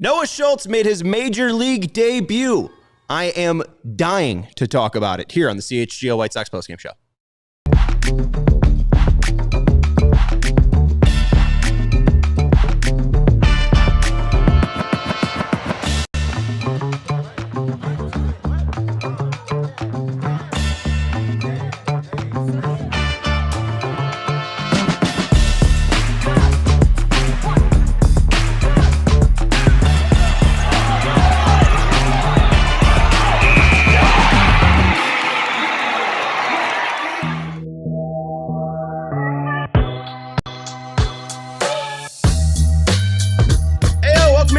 Noah Schultz made his major league debut. I am dying to talk about it here on the CHGO White Sox postgame show.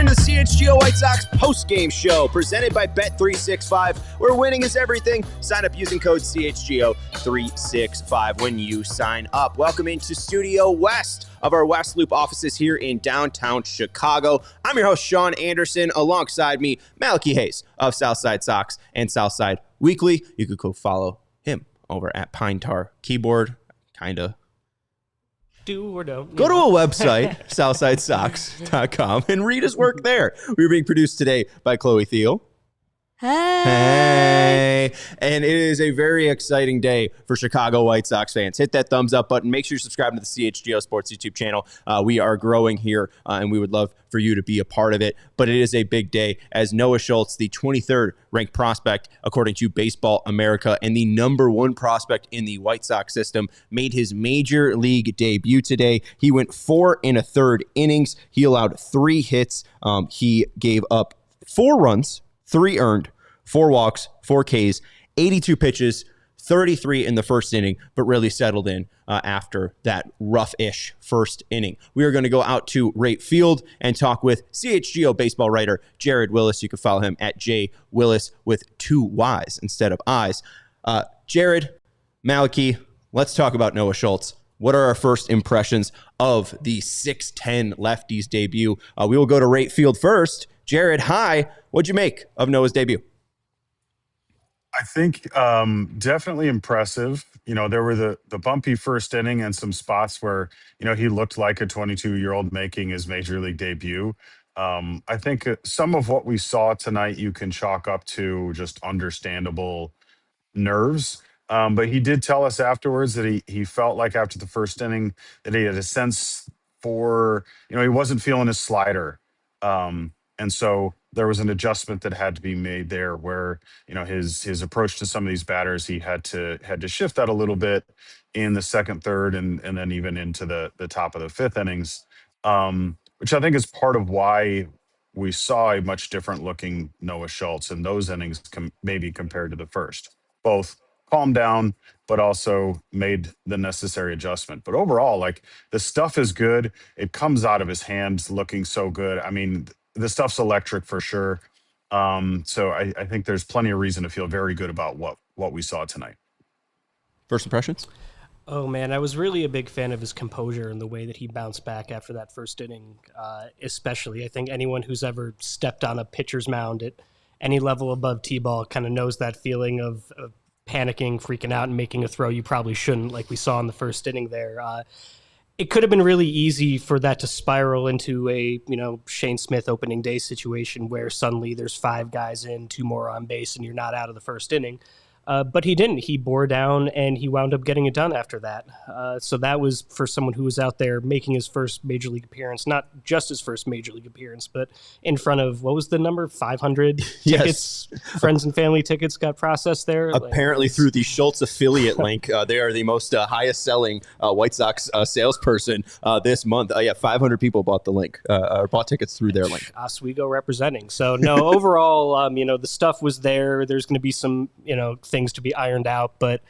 CHGO White Sox post-game show presented by Bet365, where winning is everything. Sign up using code CHGO365 when you sign up. Welcome into Studio West of our West Loop offices here in downtown Chicago. I'm your host, Sean Anderson. Alongside me, Malachi Hayes of Southside Sox and Southside Weekly. You could go follow him over at Pine Tar Keyboard. Kinda. Do or don't. Go to a website, southsidesox.com, and read his work there. We're being produced today by Chloe Thiel. Hey. And it is a very exciting day for Chicago White Sox fans. Hit that thumbs up button. Make sure you're subscribing to the CHGO Sports YouTube channel. We are growing here, and we would love for you to be a part of it. But it is a big day as Noah Schultz, the 23rd ranked prospect, according to Baseball America, and the number one prospect in the White Sox system, made his major league debut today. He went 4 1/3 innings. He allowed 3 hits. He gave up 4 runs, 3 earned, 4 walks, 4 Ks, 82 pitches, 33 in the first inning, but really settled in after that rough-ish first inning. We are going to go out to right field and talk with CHGO Baseball Writer Jared Wyllys. You can follow him at jwillis with 2 Ys instead of Is. Jared, Malachi, let's talk about Noah Schultz. What are our first impressions of the 6'10 lefty's debut? We will go to right field first. Jared, hi. What'd you make of Noah's debut? I think definitely impressive. You know, there were the bumpy first inning and some spots where, you know, he looked like a 22-year-old making his major league debut. I think some of what we saw tonight you can chalk up to just understandable nerves. But he did tell us afterwards that he felt like after the first inning that he had a sense for, you know, he wasn't feeling his slider. And so there was an adjustment that had to be made there where, you know, his approach to some of these batters, he had to shift that a little bit in the second, third, and then even into the top of the 5th innings, which I think is part of why we saw a much different looking Noah Schultz in those innings maybe compared to the first. Both calmed down, but also made the necessary adjustment. But overall, like, the stuff is good. It comes out of his hands looking so good. I mean, the stuff's electric for sure. So I think there's plenty of reason to feel very good about what we saw tonight. First impressions? Oh, man, I was really a big fan of his composure and the way that he bounced back after that first inning, especially. I think anyone who's ever stepped on a pitcher's mound at any level above T-ball kind of knows that feeling of panicking, freaking out, and making a throw you probably shouldn't, like we saw in the first inning there. It could have been really easy for that to spiral into a, you know, Shane Smith opening day situation where suddenly there's 5 guys in, 2 more on base, and you're not out of the first inning. But he didn't. He bore down, and he wound up getting it done after that. So that was for someone who was out there making his first major league appearance, not just his first major league appearance, but in front of, what was the number? 500 tickets? Yes. Friends and family tickets got processed there. Apparently through the Schultz affiliate link. They are the most highest selling White Sox salesperson this month. 500 people bought the link, or bought tickets through their link. Oswego representing. So, no, overall, you know, the stuff was there. There's going to be some, you know, things to be ironed out, but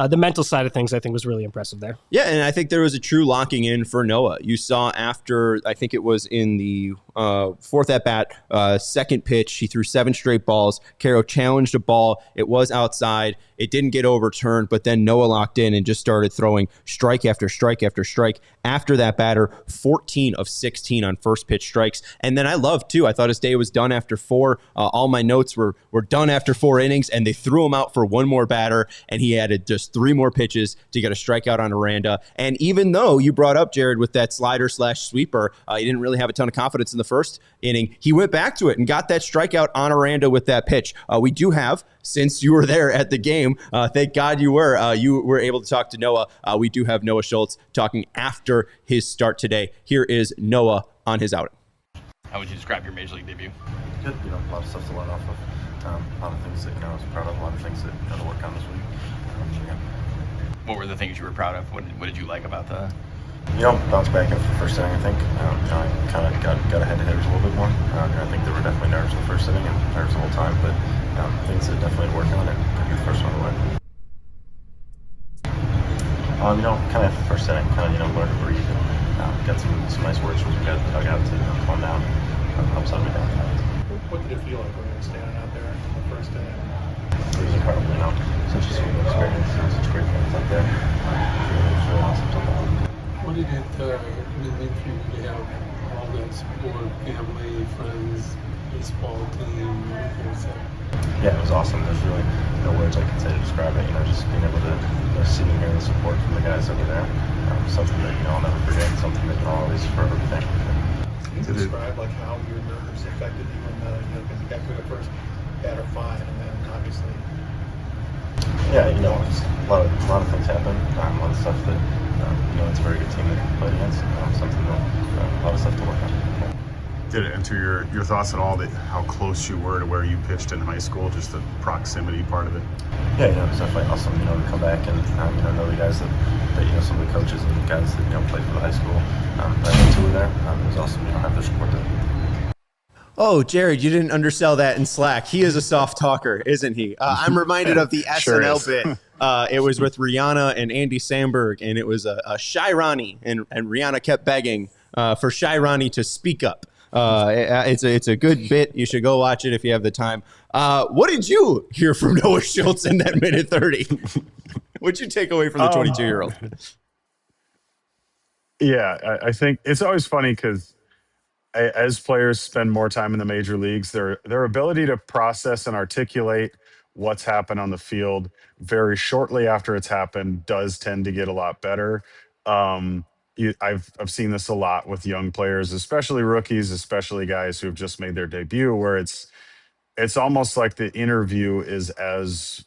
the mental side of things I think was really impressive there. Yeah, and I think there was a true locking in for Noah. You saw after, I think it was in the 4th at bat, second pitch, he threw 7 straight balls. Caro challenged a ball. It was outside. It didn't get overturned, but then Noah locked in and just started throwing strike after strike after strike. After that batter, 14 of 16 on first pitch strikes. And then I loved, too, I thought his day was done after 4. All my notes were done after 4 innings, and they threw him out for 1 more batter, and he added just 3 more pitches to get a strikeout on Aranda. And even though you brought up, Jared, with that slider/sweeper, he didn't really have a ton of confidence in the first inning. He went back to it and got that strikeout on Aranda with that pitch. We do have, since you were there at the game, thank God you were able to talk to Noah. We do have Noah Schultz talking after his start today. Here is Noah on his outing. How would you describe your major league debut? Good, a lot of stuff to learn off of. A lot of things that I was proud of. A lot of things that to work on this week. Yeah. What were the things you were proud of? What did you like about the? Bounce back after the first inning. I think I kind of got ahead of hitters a little bit more. I think they were definitely nervous in the first inning and nervous the whole time, but things that definitely worked on it. Could be the first one away. Kind of first inning, learned to breathe and got some nice words from the guys in the dugout to calm down, help settle me down. What did it feel like when you were standing out there in the first inning? It was incredible, such a sweet experience, such great fans out there. It was really awesome. What did it mean for you to have all that support, family, friends, baseball team, everything was that? Yeah, it was awesome. There's really no words I can say to describe it. Just being able to see and hear the support from the guys over there. Something that I'll never forget. Something that I'll always forever be thankful for. Can you describe how your nerves affected you when because you got through the first batter fine, and then obviously. Yeah, a lot of things happen. A lot of stuff that it's a very good team that you play against. Something that a lot of stuff to work on. Did it enter your thoughts at all that how close you were to where you pitched in high school, just the proximity part of it? Yeah, it's definitely awesome, to come back and know the guys that some of the coaches and the guys that played for the high school. I went to there. It was awesome, have their support there. Oh, Jared, you didn't undersell that in Slack. He is a soft talker, isn't he? I'm reminded of the SNL bit. It was with Rihanna and Andy Samberg, and it was a Shy Ronnie, and Rihanna kept begging for Shy Ronnie to speak up. It's a good bit. You should go watch it if you have the time. What did you hear from Noah Schultz in that minute 30? What'd you take away from the 22-year-old? Yeah, I think it's always funny because as players spend more time in the major leagues, their ability to process and articulate what's happened on the field very shortly after it's happened does tend to get a lot better. I've seen this a lot with young players, especially rookies, especially guys who have just made their debut, where it's almost like the interview is as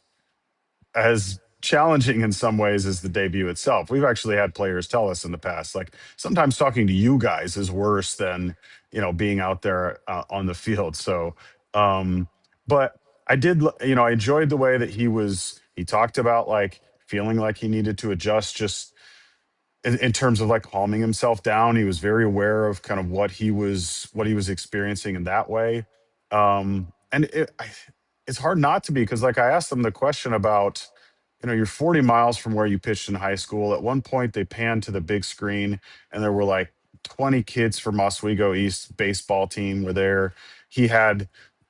challenging in some ways as the debut itself. We've actually had players tell us in the past, like, sometimes talking to you guys is worse than being out there on the field. So, but I did, I enjoyed the way that he talked about feeling like he needed to adjust just in terms of calming himself down. He was very aware of kind of what he was experiencing in that way. And it's hard not to be, because I asked them the question about, you're 40 miles from where you pitched in high school. At one point they panned to the big screen and there were 20 kids from Oswego East baseball team were there. He had,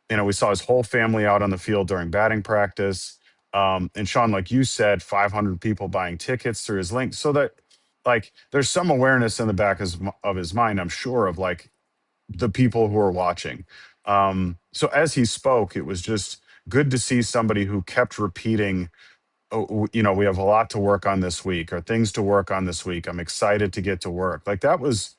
we saw his whole family out on the field during batting practice. And Sean, like you said, 500 people buying tickets through his link. So that there's some awareness in the back of his mind, I'm sure, of the people who are watching. So as he spoke, it was just good to see somebody who kept repeating, oh, we have a lot to work on this week, or things to work on this week. I'm excited to get to work. That was,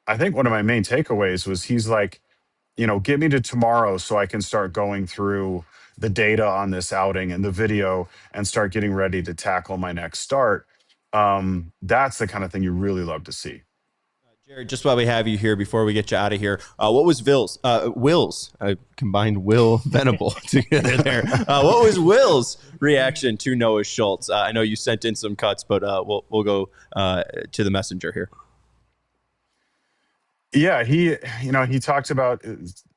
I think, one of my main takeaways was he's get me to tomorrow so I can start going through the data on this outing and the video and start getting ready to tackle my next start. That's the kind of thing you really love to see. Jared, just while we have you here, before we get you out of here, what was Will's? I combined Will Venable together there. What was Will's reaction to Noah Schultz? I know you sent in some cuts, but we'll go to the messenger here. Yeah, he talked about,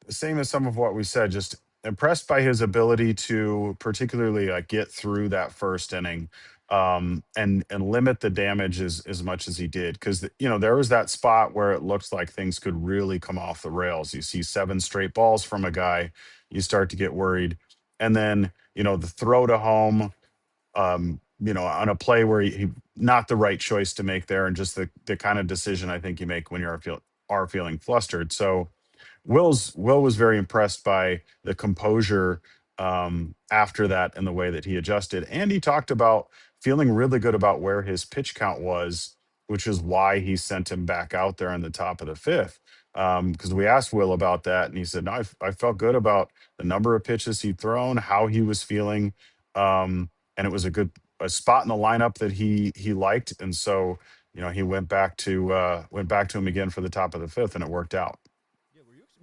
same as some of what we said, just impressed by his ability to particularly get through that first inning, and limit the damage as much as he did. Because there was that spot where it looks like things could really come off the rails. You see 7 straight balls from a guy, you start to get worried. And then the throw to home, on a play where he not the right choice to make there, and just the kind of decision I think you make when you are feeling flustered. So Will was very impressed by the composure after that and the way that he adjusted. And he talked about feeling really good about where his pitch count was, which is why he sent him back out there in the top of the 5th. because we asked Will about that, and he said, no, I felt good about the number of pitches he'd thrown, how he was feeling, and it was a spot in the lineup that he liked, and so he went back to him again for the top of the fifth, and it worked out.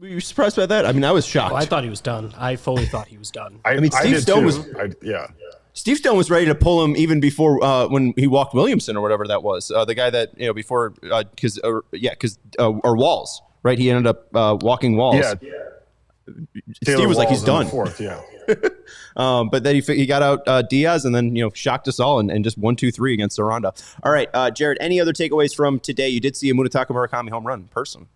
Were you surprised by that? I mean, I was shocked. Oh, I thought he was done. I fully thought he was done. I mean, Steve Stone was Steve Stone was ready to pull him even before when he walked Williamson or whatever that was. The guy that before because Walls, right? He ended up walking Walls. Yeah. Steve was like, he's done. Fourth, yeah. But then he got out Diaz and then shocked us all and just 1-2-3 against Aranda. All right, Jared. Any other takeaways from today? You did see a Munetaka Murakami home run in person.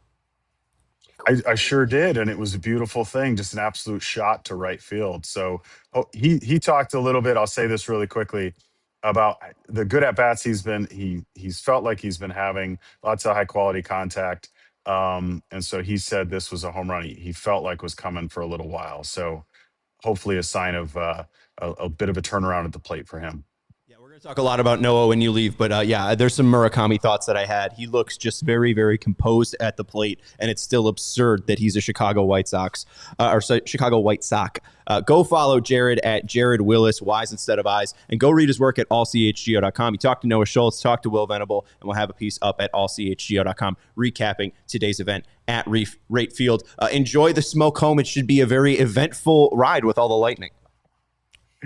I sure did, and it was a beautiful thing, just an absolute shot to right field. So he talked a little bit, I'll say this really quickly, about the good at-bats he's felt like he's been having, lots of high-quality contact, and so he said this was a home run he felt like was coming for a little while. So hopefully a sign of a bit of a turnaround at the plate for him. We're going to talk a lot about Noah when you leave, but there's some Murakami thoughts that I had. He looks just very, very composed at the plate, and it's still absurd that he's a Chicago White Sox or Chicago White Sox. Go follow Jared at Jared Wyllys, Y's instead of I's, and go read his work at allchgo.com. You talk to Noah Schultz, talk to Will Venable, and we'll have a piece up at allchgo.com recapping today's event at Rate Field. Enjoy the smoke home. It should be a very eventful ride with all the lightning.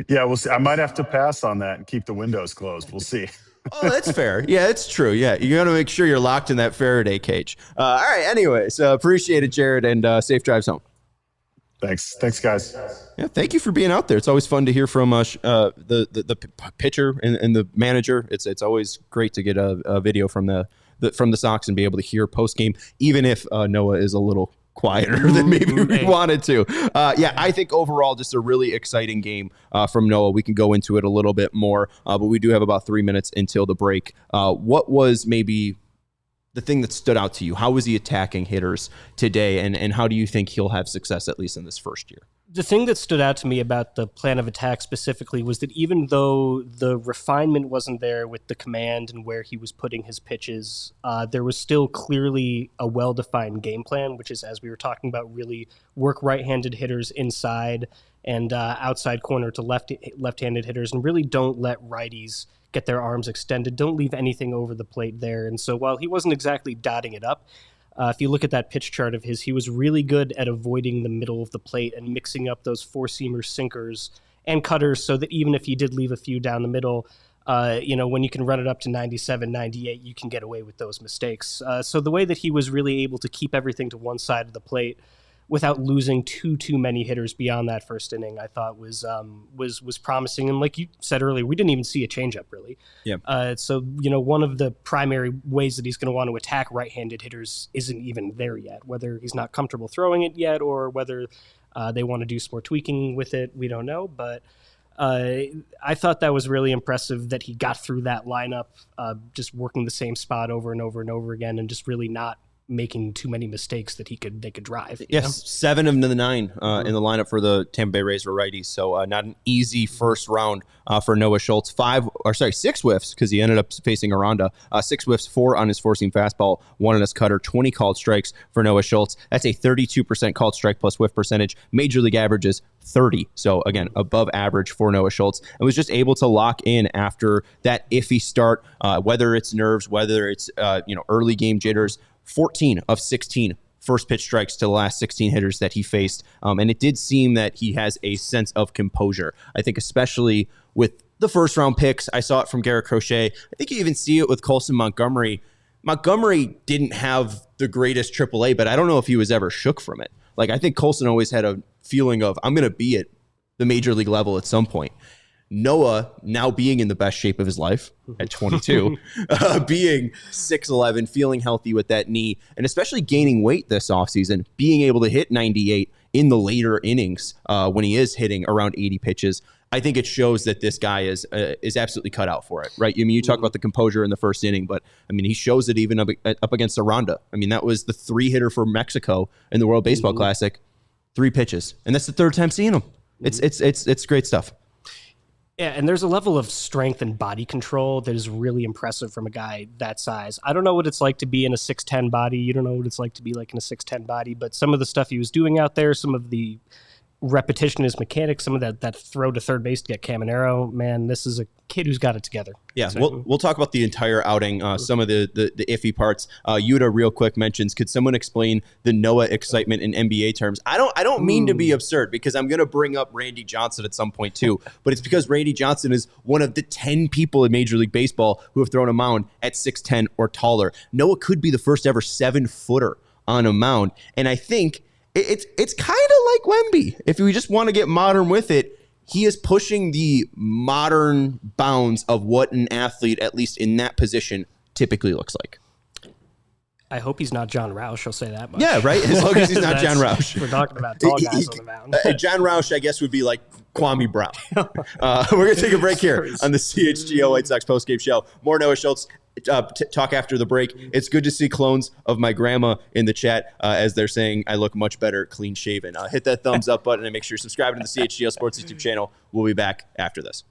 Yeah, we'll see. I might have to pass on that and keep the windows closed. We'll see. Oh, that's fair. Yeah, it's true. Yeah, you got to make sure you're locked in that Faraday cage. All right. Anyways, appreciate it, Jared, and safe drives home. Thanks, guys. Yeah, thank you for being out there. It's always fun to hear from the pitcher and the manager. It's always great to get a video from the Sox and be able to hear post game, even if Noah is a little quieter than maybe we wanted to. I think overall just a really exciting game from Noah. We can go into it a little bit more, but we do have about 3 minutes until the break. What was maybe the thing that stood out to you? How was he attacking hitters today, and how do you think he'll have success, at least in this first year? The thing that stood out to me about the plan of attack specifically was that even though the refinement wasn't there with the command and where he was putting his pitches, there was still clearly a well-defined game plan, which is, as we were talking about, really work right-handed hitters inside and outside corner to left-handed hitters, and really don't let righties get their arms extended. Don't leave anything over the plate there. And so while he wasn't exactly dotting it up, if you look at that pitch chart of his, he was really good at avoiding the middle of the plate and mixing up those four-seamer sinkers and cutters so that even if he did leave a few down the middle, when you can run it up to 97, 98, you can get away with those mistakes. So the way that he was really able to keep everything to one side of the plate without losing too many hitters beyond that first inning, I thought was promising. And like you said earlier, we didn't even see a changeup really. Yeah. So one of the primary ways that he's going to want to attack right-handed hitters isn't even there yet. Whether he's not comfortable throwing it yet, or whether they want to do some more tweaking with it, we don't know. But I thought that was really impressive that he got through that lineup, just working the same spot over and over and over again, and just really not making too many mistakes that they could drive. Yes, 7 of the 9 in the lineup for the Tampa Bay Rays were righties, so not an easy first round for Noah Schultz. 6 whiffs because he ended up facing Aranda. 6 whiffs, 4 on his four-seam fastball, 1 on his cutter, 20 called strikes for Noah Schultz. That's a 32% called strike plus whiff percentage. Major League averages 30. So again, above average for Noah Schultz, and was just able to lock in after that iffy start, whether it's nerves, whether it's early game jitters. 14 of 16 first pitch strikes to the last 16 hitters that he faced. And it did seem that he has a sense of composure. I think especially with the first round picks, I saw it from Garrett Crochet. I think you even see it with Colson Montgomery. Montgomery didn't have the greatest AAA, but I don't know if he was ever shook from it. Like, I think Colson always had a feeling of, I'm going to be at the major league level at some point. Noah, now being in the best shape of his life at 22, being 6'11", feeling healthy with that knee, and especially gaining weight this offseason, being able to hit 98 in the later innings when he is hitting around 80 pitches, I think it shows that this guy is absolutely cut out for it, right? I mean, you talk about the composure in the first inning, but I mean, he shows it even up against Aranda. I mean, that was the 3-hitter for Mexico in the World Baseball Classic, 3 pitches, and that's the 3rd time seeing him. It's great stuff. Yeah, and there's a level of strength and body control that is really impressive from a guy that size. I don't know what it's like to be in a 6'10 body. You don't know what it's like to be like in a 6'10 body, but some of the stuff he was doing out there, some of the repetition in his mechanics, some of that throw to third base to get Caminero, man, this is a kid who's got it together. Yeah, we'll talk about the entire outing, some of the iffy parts. Yuta real quick mentions, could someone explain the Noah excitement in NBA terms? I don't mean to be absurd, because I'm going to bring up Randy Johnson at some point too, but it's because Randy Johnson is one of the 10 people in Major League Baseball who have thrown a mound at 6'10 or taller. Noah could be the first ever 7-footer on a mound, and I think it's kind of like Wemby. If we just want to get modern with it, he is pushing the modern bounds of what an athlete, at least in that position, typically looks like. I hope he's not John Roush, I'll say that much. Yeah, right? As long as he's not John Roush. We're talking about tall guys on the mound. John Roush, I guess, would be like Kwame Brown. We're going to take a break here on the CHGO White Sox postgame show. More Noah Schultz talk after the break. It's good to see clones of my grandma in the chat as they're saying I look much better clean shaven. Hit that thumbs up button and make sure you're subscribing to the CHGO Sports YouTube channel. We'll be back after this.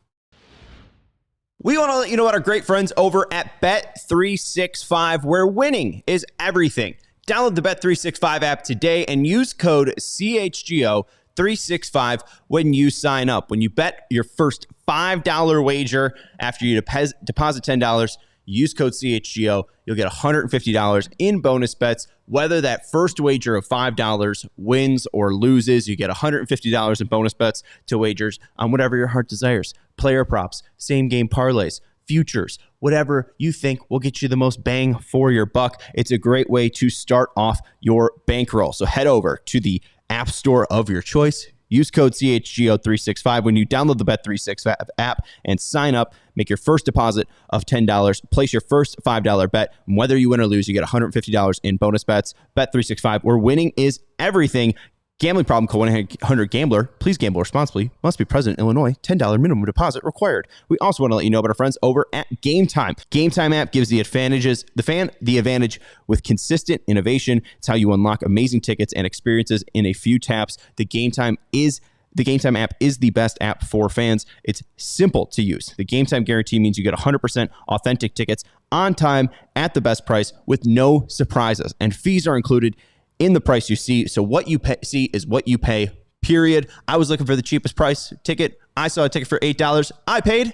We want to let you know about our great friends over at Bet365, where winning is everything. Download the Bet365 app today and use code CHGO365 when you sign up. When you bet your first $5 wager after you deposit $10, use code CHGO. You'll get $150 in bonus bets. Whether that first wager of $5 wins or loses, you get $150 in bonus bets to wagers on whatever your heart desires. Player props, same game parlays, futures, whatever you think will get you the most bang for your buck. It's a great way to start off your bankroll. So head over to the app store of your choice. Use code CHGO365 when you download the Bet365 app and sign up. Make your first deposit of $10. Place your first $5 bet. Whether you win or lose, you get $150 in bonus bets. Bet365, where winning is everything. Gambling problem, call 1-800-GAMBLER. Please gamble responsibly. Must be present in Illinois. $10 minimum deposit required. We also want to let you know about our friends over at Game Time. Game Time app gives the fan the advantage with consistent innovation. It's how you unlock amazing tickets and experiences in a few taps. The Game Time app is the best app for fans. It's simple to use. The Game Time guarantee means you get 100% authentic tickets on time at the best price with no surprises. And fees are included in the price you see. So what you see is what you pay, period. I was looking for the cheapest price ticket. I saw a ticket for $8. I paid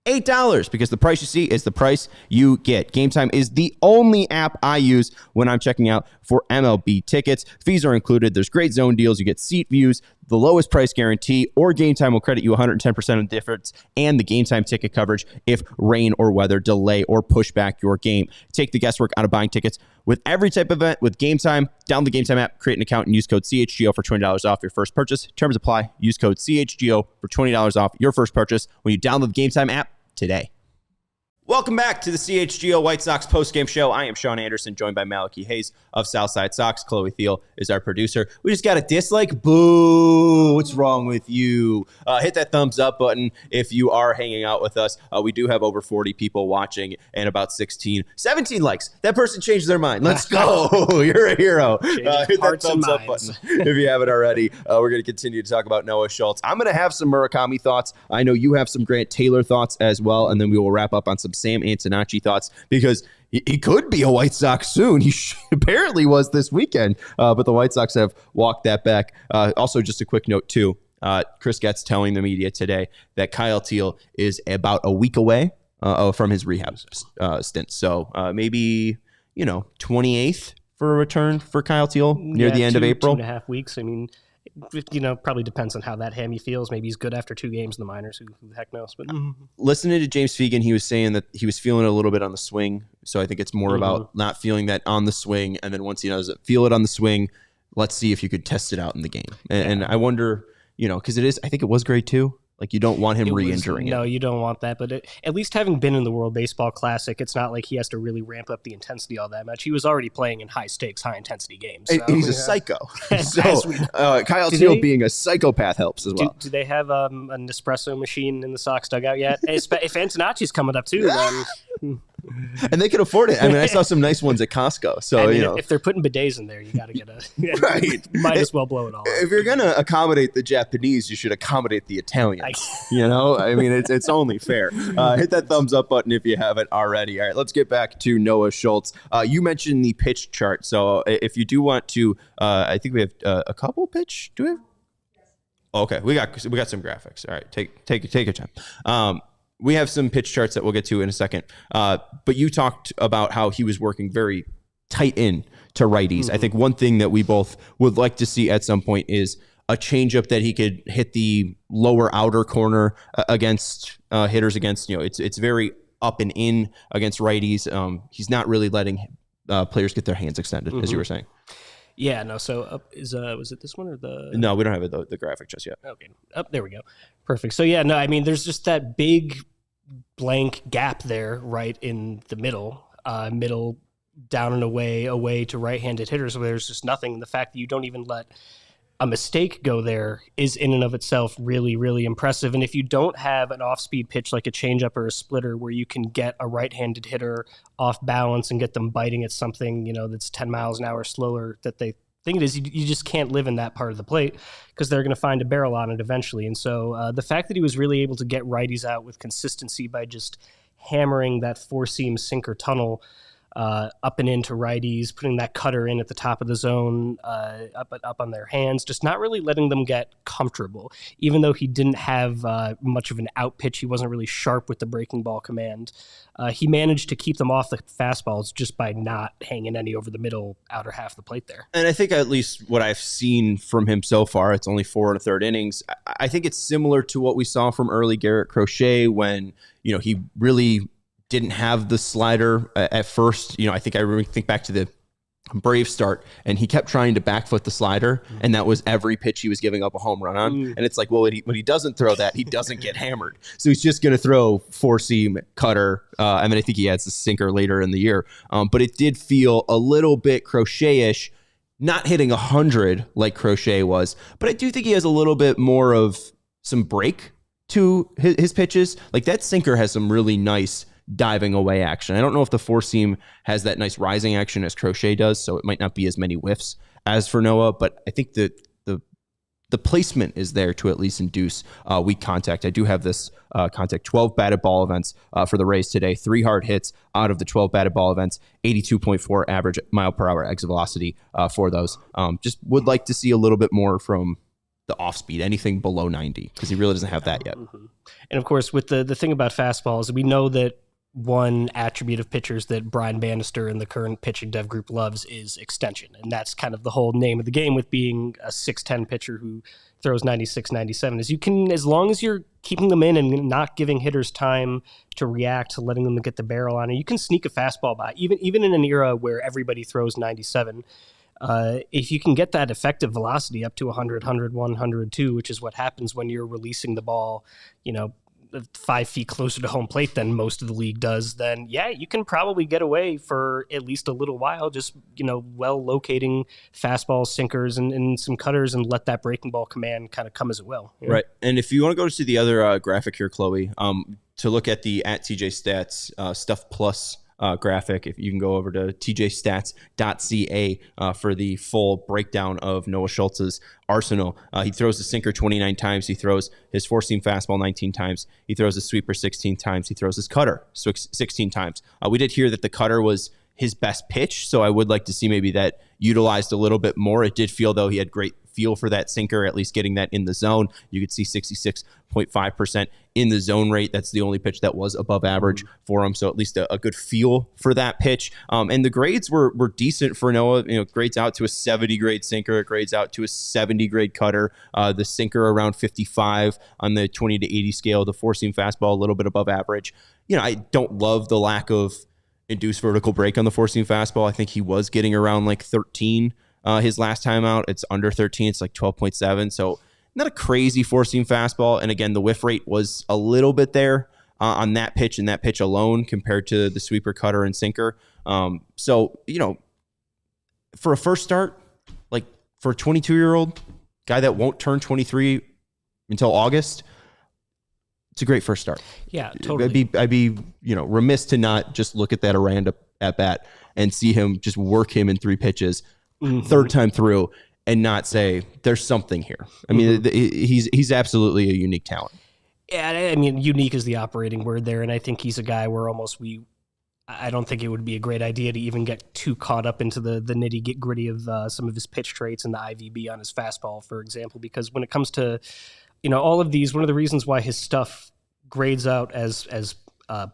$8 because the price you see is the price you get. Game Time is the only app I use when I'm checking out for MLB tickets. Fees are included. There's great zone deals. You get seat views, the lowest price guarantee, or Game Time will credit you 110% of the difference, and the Game Time ticket coverage if rain or weather delay or push back your game. Take the guesswork out of buying tickets with every type of event with Game Time. Download the Game Time app, create an account, and use code CHGO for $20 off your first purchase. Terms apply. Use code CHGO for $20 off your first purchase when you download the Game Time app today. Welcome back to the CHGO White Sox postgame show. I am Sean Anderson, joined by Malachi Hayes of Southside Sox. Chloe Thiel is our producer. We just got a dislike. Boo! What's wrong with you? Hit that thumbs up button if you are hanging out with us. We do have over 40 people watching and about 17 likes. That person changed their mind. Let's go. You're a hero. Hit that thumbs up button if you haven't already. We're going to continue to talk about Noah Schultz. I'm going to have some Murakami thoughts. I know you have some Grant Taylor thoughts as well, and then we will wrap up on some Sam Antonacci thoughts, because he could be a White Sox soon. He apparently was this weekend, but the White Sox have walked that back. Also, just a quick note, too. Chris Getz telling the media today that Kyle Teal is about a week away from his rehab stint. So maybe, 28th for a return for Kyle Teal near the end of April. 2.5 weeks. I mean, probably depends on how that hammy feels. Maybe he's good after 2 games in the minors. Who the heck knows? But listening to James Fegan, he was saying that he was feeling it a little bit on the swing. So I think it's more about not feeling that on the swing. And then once he does feel it on the swing, let's see if you could test it out in the game. And I wonder, because I think it was grade 2. Like, you don't want him re-injuring it. No, you don't want that. But at least having been in the World Baseball Classic, it's not like he has to really ramp up the intensity all that much. He was already playing in high-stakes, high-intensity games. So, he's a psycho. So Kyle Teal being a psychopath helps as well. Do they have an espresso machine in the Sox dugout yet? If Antonacci's coming up, too, then... And they can afford it. I mean, I saw some nice ones at Costco. So, I mean, you know, if they're putting bidets in there, you got to get a right. Might as well blow it all. If you're going to accommodate the Japanese, you should accommodate the Italians. You know, I mean, it's only fair. Hit that thumbs up button if you haven't already. All right, let's get back to Noah Schultz. You mentioned the pitch chart. So if you do want to, I think we have a couple pitch. Do we have? Okay, we got some graphics. All right, take your time. We have some pitch charts that we'll get to in a second. But you talked about how he was working very tight in to righties. Mm-hmm. I think one thing that we both would like to see at some point is a changeup that he could hit the lower outer corner against hitters against, you know, it's very up and in against righties. He's not really letting players get their hands extended, as you were saying. Yeah, no. So up is was it this one or the? No, we don't have the graphic just yet. Okay, up there we go. Perfect. So yeah, no, I mean, there's just that big blank gap there, right in the middle, down and away to right-handed hitters, where there's just nothing. The fact that you don't even let a mistake go there is in and of itself really, really impressive. And if you don't have an off-speed pitch like a changeup or a splitter where you can get a right-handed hitter off balance and get them biting at something, you know, that's 10 miles an hour slower that they think it is, you just can't live in that part of the plate because they're going to find a barrel on it eventually. And so the fact that he was really able to get righties out with consistency by just hammering that four-seam sinker tunnel up and into righties, putting that cutter in at the top of the zone, up on their hands, just not really letting them get comfortable. Even though he didn't have much of an out pitch, he wasn't really sharp with the breaking ball command. He managed to keep them off the fastballs just by not hanging any over the middle outer half of the plate there. And I think at least what I've seen from him so far, it's only 4 1/3 innings. I think it's similar to what we saw from early Garrett Crochet when, you know, he really didn't have the slider at first. You know, I think I really think back to the Brave start, and he kept trying to back foot the slider, and that was every pitch he was giving up a home run on. And it's like, well, when he doesn't throw that, he doesn't get hammered. So he's just going to throw four-seam cutter. I mean, I think he adds the sinker later in the year. But it did feel a little bit Crochet-ish, not hitting 100 like Crochet was. But I do think he has a little bit more of some break to his pitches. Like that sinker has some really nice diving away action. I don't know if the four seam has that nice rising action as Crochet does, so it might not be as many whiffs as for Noah, but I think that the placement is there to at least induce weak contact. I do have this contact 12 batted ball events for the Rays today, 3 hard hits out of the 12 batted ball events, 82.4 average mile per hour exit velocity for those. Just would like to see a little bit more from the off speed, anything below 90, because he really doesn't have that yet. And of course, with the thing about fastballs, we know that one attribute of pitchers that Brian Bannister and the current pitching dev group loves is extension. And that's kind of the whole name of the game with being a 6'10 pitcher who throws 96, 97, is you can, as long as you're keeping them in and not giving hitters time to react, to letting them get the barrel on it, you can sneak a fastball by, even in an era where everybody throws 97. If you can get that effective velocity up to 100, 101, 102, which is what happens when you're releasing the ball, 5 feet closer to home plate than most of the league does, then yeah, you can probably get away for at least a little while, just, well locating fastballs, sinkers, and some cutters, and let that breaking ball command kind of come as it will. Right. And if you want to go to the other graphic here, Chloe, to look at the @TJ Stats Stuff Plus graphic, if you can go over to tjstats.ca for the full breakdown of Noah Schultz's arsenal. He throws the sinker 29 times. He throws his four-seam fastball 19 times. He throws his sweeper 16 times. He throws his cutter 16 times. We did hear that the cutter was his best pitch, so I would like to see maybe that utilized a little bit more. It did feel, though, he had great feel for that sinker, at least getting that in the zone. You could see 66.5% in the zone rate. That's the only pitch that was above average for him, so at least a good feel for that pitch. And the grades were decent for Noah. Grades out to a 70 grade sinker, grades out to a 70 grade cutter. The sinker around 55 on the 20 to 80 scale. The four-seam fastball a little bit above average. I don't love the lack of induced vertical break on the four-seam fastball. I think he was getting around like 13 his last time out. It's under 13. It's like 12.7. So not a crazy four-seam fastball. And again, the whiff rate was a little bit there on that pitch and that pitch alone compared to the sweeper, cutter, and sinker. So, for a first start, like for a 22-year-old guy that won't turn 23 until August, it's a great first start. Yeah, totally. I'd be remiss to not just look at that Aranda at bat and see him just work him in 3 pitches, third time through, and not say there's something here. I mean, he's absolutely a unique talent. Yeah, I mean, unique is the operating word there, and I think he's a guy where I don't think it would be a great idea to even get too caught up into the nitty-gritty of some of his pitch traits and the IVB on his fastball, for example, because when it comes to all of these, one of the reasons why his stuff grades out as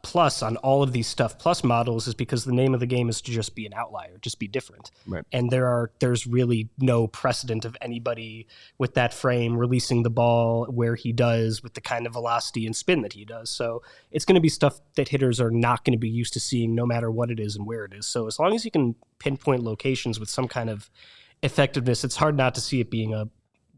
plus on all of these stuff plus models is because the name of the game is to just be an outlier, just be different. Right. And there's really no precedent of anybody with that frame releasing the ball where he does with the kind of velocity and spin that he does. So it's going to be stuff that hitters are not going to be used to seeing no matter what it is and where it is. So as long as you can pinpoint locations with some kind of effectiveness, it's hard not to see it being a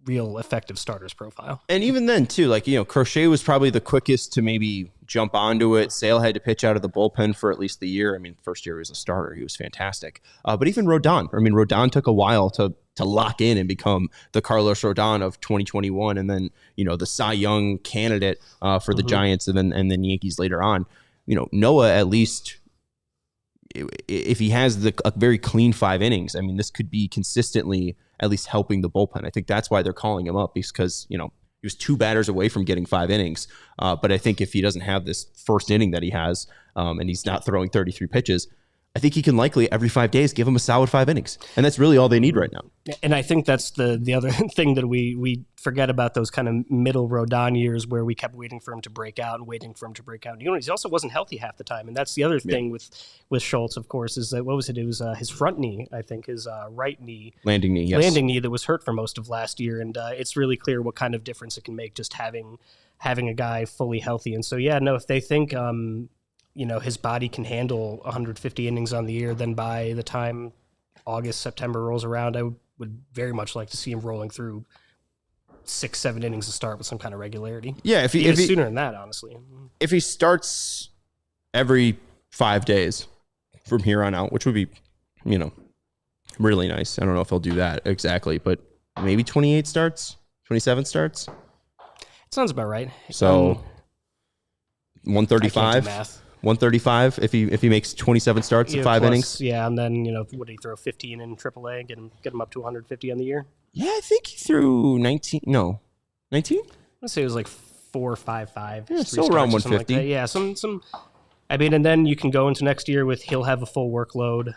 real effective starter's profile. And even then too, Crochet was probably the quickest to maybe jump onto it. Sale had to pitch out of the bullpen for at least the year. I mean, first year he was a starter. He was fantastic. But even Rodon, Rodon took a while to lock in and become the Carlos Rodon of 2021. And then, the Cy Young candidate for the Giants and then Yankees later on. Noah, at least if he has a very clean 5 innings, I mean, this could be consistently at least helping the bullpen. I think that's why they're calling him up, because, he was 2 batters away from getting 5 innings. But I think if he doesn't have this first inning that he has, and he's not throwing 33 pitches, I think he can likely every 5 days give him a solid 5 innings. And that's really all they need right now. And I think that's the other thing that we forget about those kind of middle Rodon years where we kept waiting for him to break out and waiting for him to break out. He also wasn't healthy half the time. And that's the other thing with Schultz, of course, is that, what was it? It was his front knee, I think, his right knee. Landing knee, yes. Landing knee that was hurt for most of last year. And it's really clear what kind of difference it can make just having a guy fully healthy. And so, if they think his body can handle 150 innings on the year, then by the time August, September rolls around, I would very much like to see him rolling through 6-7 innings to start with some kind of regularity. Yeah, if he sooner than that, honestly. If he starts every 5 days from here on out, which would be, really nice. I don't know if he'll do that exactly, but maybe 28 starts, 27 starts. It sounds about right. So 135. I can't do math. 135 if he makes 27 starts in 5 innings. Yeah, and then would he throw 15 in AAA, get him up to 150 on the year? Yeah, I think he threw 19. No, 19. Let's say it was like 4.55. Yeah, still around 150. Like yeah, some. I mean, and then you can go into next year with he'll have a full workload.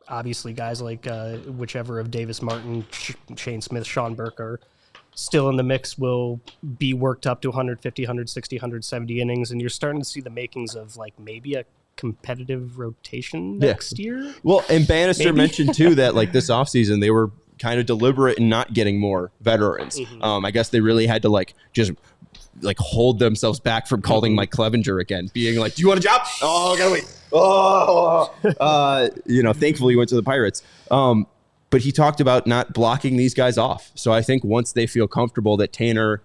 Obviously guys like whichever of Davis Martin, Shane Smith, Sean Burke are still in the mix will be worked up to 150, 160, 170 innings, and you're starting to see the makings of maybe a competitive rotation next year. Well, and Bannister mentioned too that this offseason they were kind of deliberate in not getting more veterans. I guess they really had to just hold themselves back from calling Mike Clevenger again, being like, "Do you want a job? Oh, I gotta wait." Thankfully he went to the Pirates. But he talked about not blocking these guys off. So I think once they feel comfortable that Tanner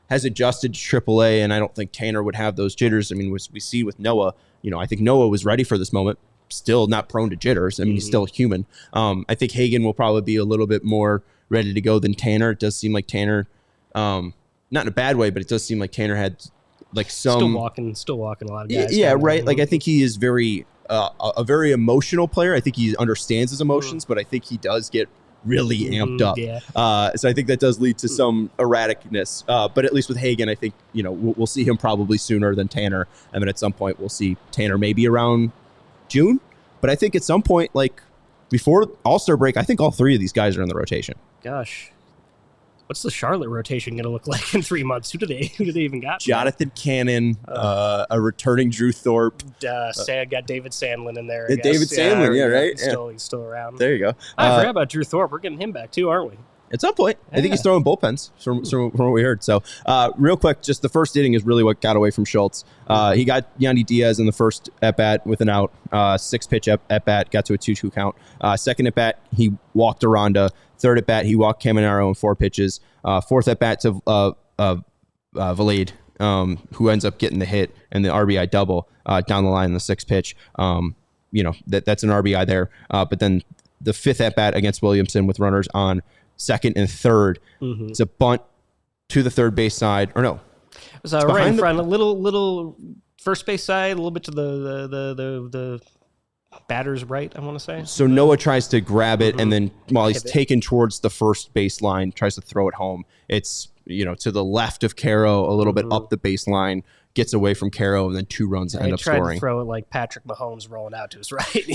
has adjusted to AAA, and I don't think Tanner would have those jitters. I mean, we see with Noah, I think Noah was ready for this moment, still not prone to jitters. I mean, he's still human. I think Hagen will probably be a little bit more ready to go than Tanner. It does seem like Tanner, not in a bad way, but it does seem like Tanner had some... Still walking a lot of guys. Yeah, right. I think he is a very emotional player. I think he understands his emotions, but I think he does get really amped up. Yeah. So I think that does lead to some erraticness. But at least with Hagen, I think, we'll see him probably sooner than Tanner. I mean, at some point we'll see Tanner maybe around June. But I think at some point, before All-Star break, I think all 3 of these guys are in the rotation. Gosh. What's the Charlotte rotation going to look like in 3 months? Who do they even got? Jonathan Cannon, a returning Drew Thorpe. Got David Sandlin in there. David Sandlin, right? He's still around. There you go. I forgot about Drew Thorpe. We're getting him back too, aren't we? At some point. I think he's throwing bullpens from what we heard. So real quick, just the first inning is really what got away from Schultz. He got Yandy Diaz in the first at-bat with an out, 6-pitch at-bat, got to a 2-2 count. Second at-bat, he walked Aranda. Third at-bat, he walked Caminero in 4 pitches. Fourth at-bat to Valade, who ends up getting the hit and the RBI double down the line in the 6th pitch. That's an RBI there. But then the fifth at-bat against Williamson with runners on second and third. It's a bunt to the third base side. Or no, It was right in front, a little first base side, a little bit to the batter's right, I want to say. So Noah tries to grab it, and then while he's taken towards the first baseline, tries to throw it home. It's, to the left of Caro, a little bit up the baseline, gets away from Caro, and then 2 runs end up scoring. Tried to throw it like Patrick Mahomes rolling out to his right.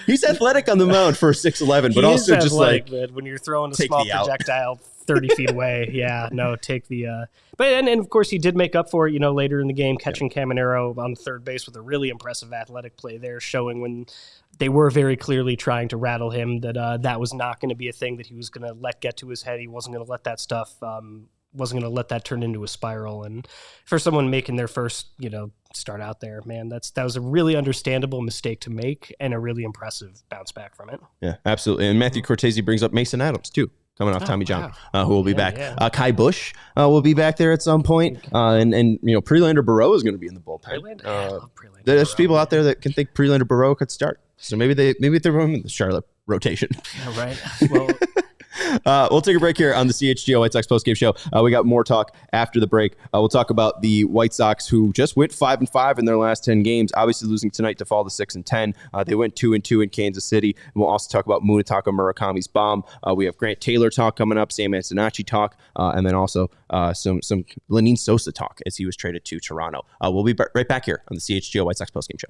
He's athletic on the mound for 6'11", but also just like when you're throwing a small projectile 30 feet away. Yeah, no, take the. But and of course he did make up for it. Later in the game, catching Caminero on third base with a really impressive athletic play there, showing when they were very clearly trying to rattle him that that was not going to be a thing that he was going to let get to his head. He wasn't going to let that stuff. Wasn't going to let that turn into a spiral. And for someone making their first, start out there, man, that was a really understandable mistake to make and a really impressive bounce back from it. Yeah, absolutely. And Matthew Cortese brings up Mason Adams too, coming off Tommy John, who will be back. Yeah. Kai Busch will be back there at some point. And Prelander Barreau is going to be in the bullpen. I love Prelander there's people out there that can think Prelander Barreau could start. So maybe they're in the Charlotte rotation. Yeah, right. Well, we'll take a break here on the CHGO White Sox postgame show. We got more talk after the break. We'll talk about the White Sox, who just went 5-5 in their last 10 games, obviously losing tonight to fall to 6-10. They went 2-2 in Kansas City. And we'll also talk about Munetaka Murakami's bomb. We have Grant Taylor talk coming up, Sam Antonacci talk, and then also some Lenyn Sosa talk as he was traded to Toronto. We'll be right back here on the CHGO White Sox postgame show.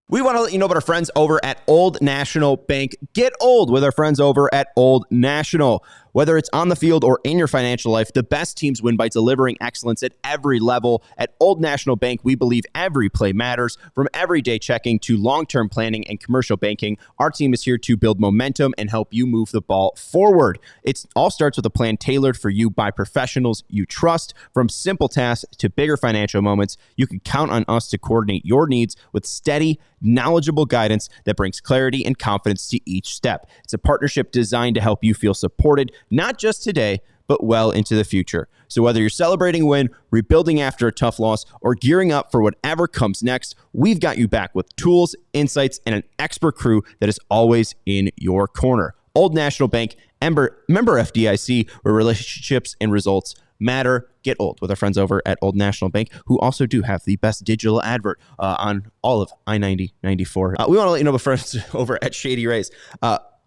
We want to let you know about our friends over at Old National Bank. Get old with our friends over at Old National. Whether it's on the field or in your financial life, the best teams win by delivering excellence at every level. At Old National Bank, we believe every play matters. From everyday checking to long-term planning and commercial banking, our team is here to build momentum and help you move the ball forward. It all starts with a plan tailored for you by professionals you trust. From simple tasks to bigger financial moments, you can count on us to coordinate your needs with steady, knowledgeable guidance that brings clarity and confidence to each step. It's a partnership designed to help you feel supported, not just today, but well into the future. So whether you're celebrating a win, rebuilding after a tough loss, or gearing up for whatever comes next, we've got you back with tools, insights, and an expert crew that is always in your corner. Old National Bank, member FDIC, where relationships and results matter. Get old with our friends over at Old National Bank, who also do have the best digital advert on all of I-90-94. We want to let you know about friends over at Shady Rays.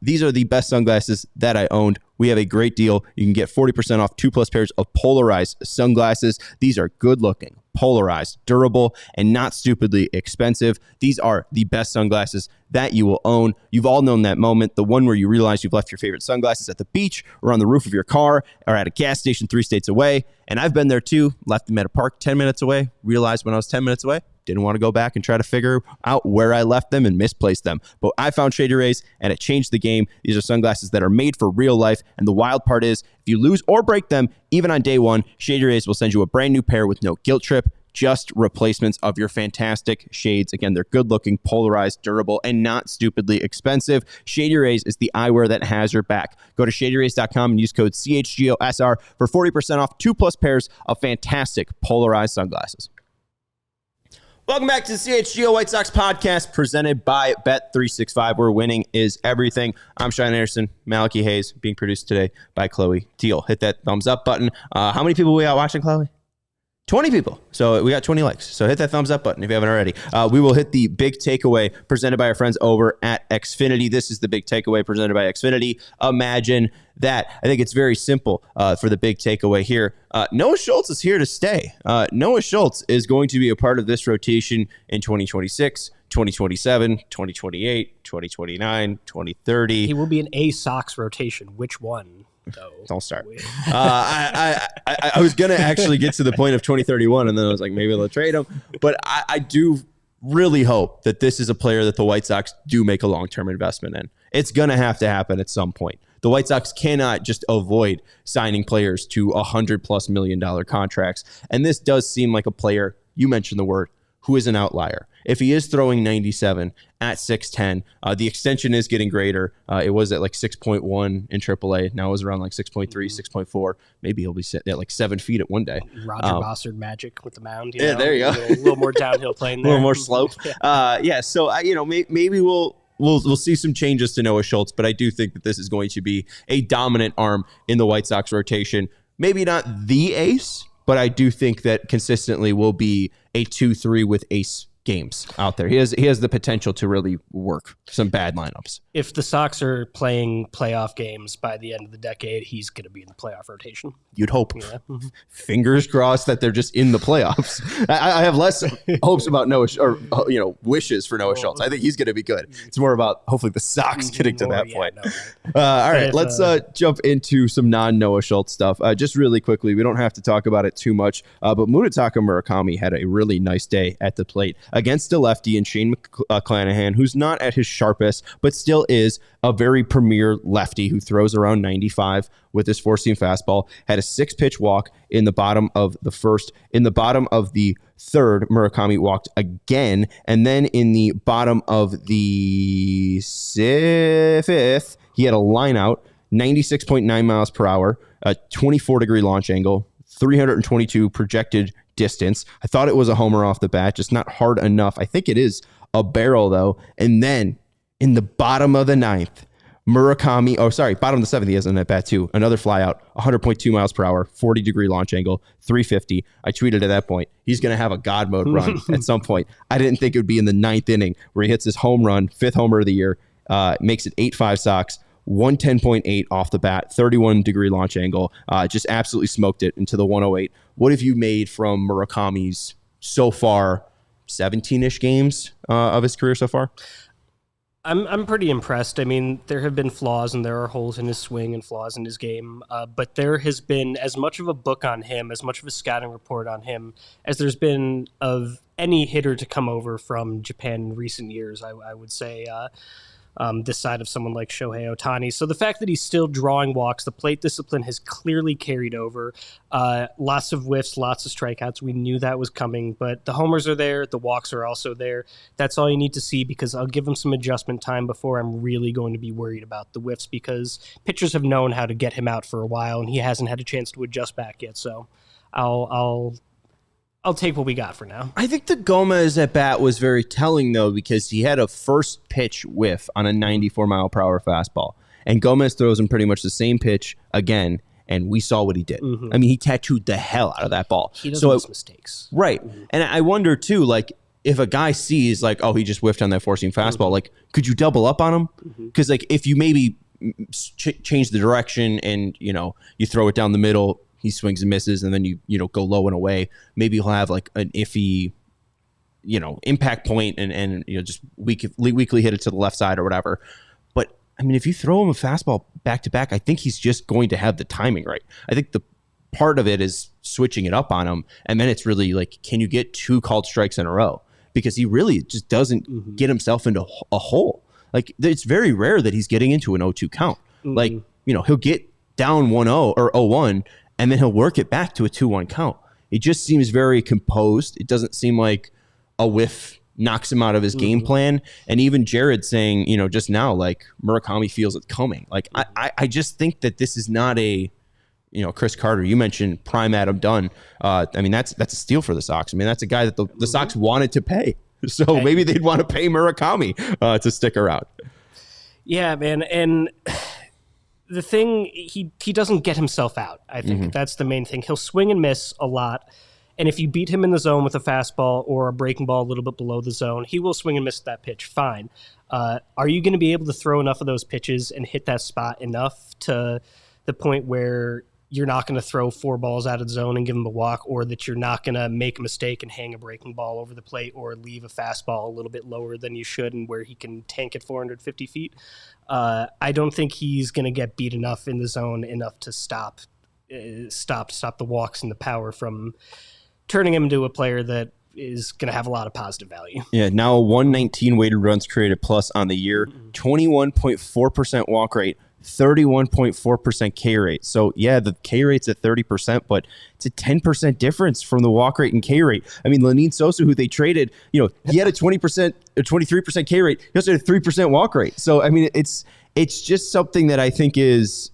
These are the best sunglasses that I owned. We have a great deal. You can get 40% off 2+ pairs of polarized sunglasses. These are good looking, polarized, durable, and not stupidly expensive. These are the best sunglasses that you will own. You've all known that moment, the one where you realize you've left your favorite sunglasses at the beach or on the roof of your car or at a gas station 3 states away. And I've been there too, left them at a park 10 minutes away, realized when I was 10 minutes away, didn't want to go back and try to figure out where I left them and misplaced them. But I found Shady Rays, and it changed the game. These are sunglasses that are made for real life. And the wild part is, if you lose or break them, even on day one, Shady Rays will send you a brand new pair with no guilt trip, just replacements of your fantastic shades. Again, they're good looking, polarized, durable, and not stupidly expensive. Shady Rays is the eyewear that has your back. Go to shadyrays.com and use code CHGOSR for 40% off 2+ pairs of fantastic polarized sunglasses. Welcome back to the CHGO White Sox podcast presented by Bet365, where winning is everything. I'm Sean Anderson, Malachi Hayes, being produced today by Chloe Teal. Hit that thumbs up button. How many people we got watching, Chloe? 20 people. So we got 20 likes. So hit that thumbs up button if you haven't already. We will hit the big takeaway presented by our friends over at Xfinity. This is the big takeaway presented by Xfinity. Imagine that. I think it's very simple for the big takeaway here. Noah Schultz is here to stay. Noah Schultz is going to be a part of this rotation in 2026, 2027, 2028, 2029, 2030. He will be an A Sox rotation. Which one? Don't start. I was going to actually get to the point of 2031, and then I was like, maybe they'll trade him. But I do really hope that this is a player that the White Sox do make a long-term investment in. It's going to have to happen at some point. The White Sox cannot just avoid signing players to $100+ million contracts. And this does seem like a player, you mentioned the word, who is an outlier. If he is throwing 97 at 6'10", the extension is getting greater. It was at like 6.1 in AAA. Now it was around like 6.3, 6.4. Maybe he'll be at like 7 feet at one day. Roger Bossard magic with the mound. Yeah, there you go. A little more downhill playing there. A little more slope. So maybe we'll see some changes to Noah Schultz, but I do think that this is going to be a dominant arm in the White Sox rotation. maybe not the ace, but I do think that consistently will be a 2-3 with ace games out there. He has the potential to really work some bad lineups. If the Sox are playing playoff games by the end of the decade, he's going to be in the playoff rotation. You'd hope. Yeah. Fingers crossed that they're just in the playoffs. I have less hopes about Noah, or wishes for Noah Schultz. I think he's going to be good. It's more about hopefully the Sox getting to that point. No, right. All right, let's jump into some non-Noah Schultz stuff. Just really quickly, we don't have to talk about it too much, but Munetaka Murakami had a really nice day at the plate against a lefty in Shane McClanahan, who's not at his sharpest, but still is a very premier lefty who throws around 95 with his four-seam fastball. Had a 6-pitch walk in the bottom of the first. In the bottom of the third, Murakami walked again. And then in the bottom of the fifth, he had a line out, 96.9 miles per hour, a 24-degree launch angle, 322 projected distance. I thought it was a homer off the bat, just not hard enough. I think it is a barrel, though. And then in the bottom of the ninth, bottom of the seventh, he has an at bat too. Another fly out, 100.2 miles per hour, 40-degree launch angle, 350. I tweeted at that point, he's going to have a God mode run at some point. I didn't think it would be in the ninth inning where he hits his home run, 5th homer of the year, makes it 8-5 Sox, 110.8 off the bat, 31-degree launch angle, just absolutely smoked it into the 108. What have you made from Murakami's so far 17-ish games of his career so far? I'm pretty impressed. I mean, there have been flaws and there are holes in his swing and flaws in his game, but there has been as much of a book on him, as much of a scouting report on him as there's been of any hitter to come over from Japan in recent years, I would say. This side of someone like Shohei Ohtani. So the fact that he's still drawing walks, the plate discipline has clearly carried over. Lots of whiffs, lots of strikeouts. We knew that was coming, but the homers are there. The walks are also there. That's all you need to see, because I'll give him some adjustment time before I'm really going to be worried about the whiffs, because pitchers have known how to get him out for a while and he hasn't had a chance to adjust back yet. So I'll take what we got for now. I think the Gomez at bat was very telling, though, because he had a first pitch whiff on a 94-mile-per-hour fastball. And Gomez throws him pretty much the same pitch again, and we saw what he did. Mm-hmm. I mean, he tattooed the hell out of that ball. He doesn't miss mistakes. Right. Mm-hmm. And I wonder, too, like, if a guy sees, like, oh, he just whiffed on that four-seam fastball, mm-hmm. like, could you double up on him? Because, mm-hmm. like, if you maybe change the direction and, you throw it down the middle, he swings and misses, and then you go low and away. Maybe he'll have like an iffy, impact point and just weakly hit it to the left side or whatever. But I mean, if you throw him a fastball back to back, I think he's just going to have the timing right. I think the part of it is switching it up on him, and then it's really like, can you get 2 called strikes in a row? Because he really just doesn't mm-hmm. get himself into a hole. Like, it's very rare that he's getting into an 0-2 count. Mm-hmm. Like, he'll get down 1-0 or 0-1. And then he'll work it back to a 2-1 count. It just seems very composed. It doesn't seem like a whiff knocks him out of his mm-hmm. game plan. And even Jared saying, just now, like, Murakami feels it coming. Like, I just think that this is not a, Chris Carter, you mentioned prime Adam Dunn. I mean, that's a steal for the Sox. I mean, that's a guy that the Sox wanted to pay. So maybe they'd want to pay Murakami to stick around. Yeah, man. And the thing, he doesn't get himself out. I think mm-hmm. that's the main thing. He'll swing and miss a lot. And if you beat him in the zone with a fastball or a breaking ball a little bit below the zone, he will swing and miss that pitch. Fine. Are you going to be able to throw enough of those pitches and hit that spot enough to the point where you're not going to throw 4 balls out of the zone and give him a walk, or that you're not going to make a mistake and hang a breaking ball over the plate or leave a fastball a little bit lower than you should and where he can tank it 450 feet? I don't think he's going to get beat enough in the zone enough to stop the walks and the power from turning him into a player that is going to have a lot of positive value. Yeah, now a 119 weighted runs created plus on the year, 21.4% walk rate, 31.4% K rate. So yeah, the K rate's at 30%, but it's a 10% difference from the walk rate and K rate. I mean, Lenin Sosa, who they traded, he had a 20%, a 23% K rate. He also had a 3% walk rate. So I mean, it's just something that I think is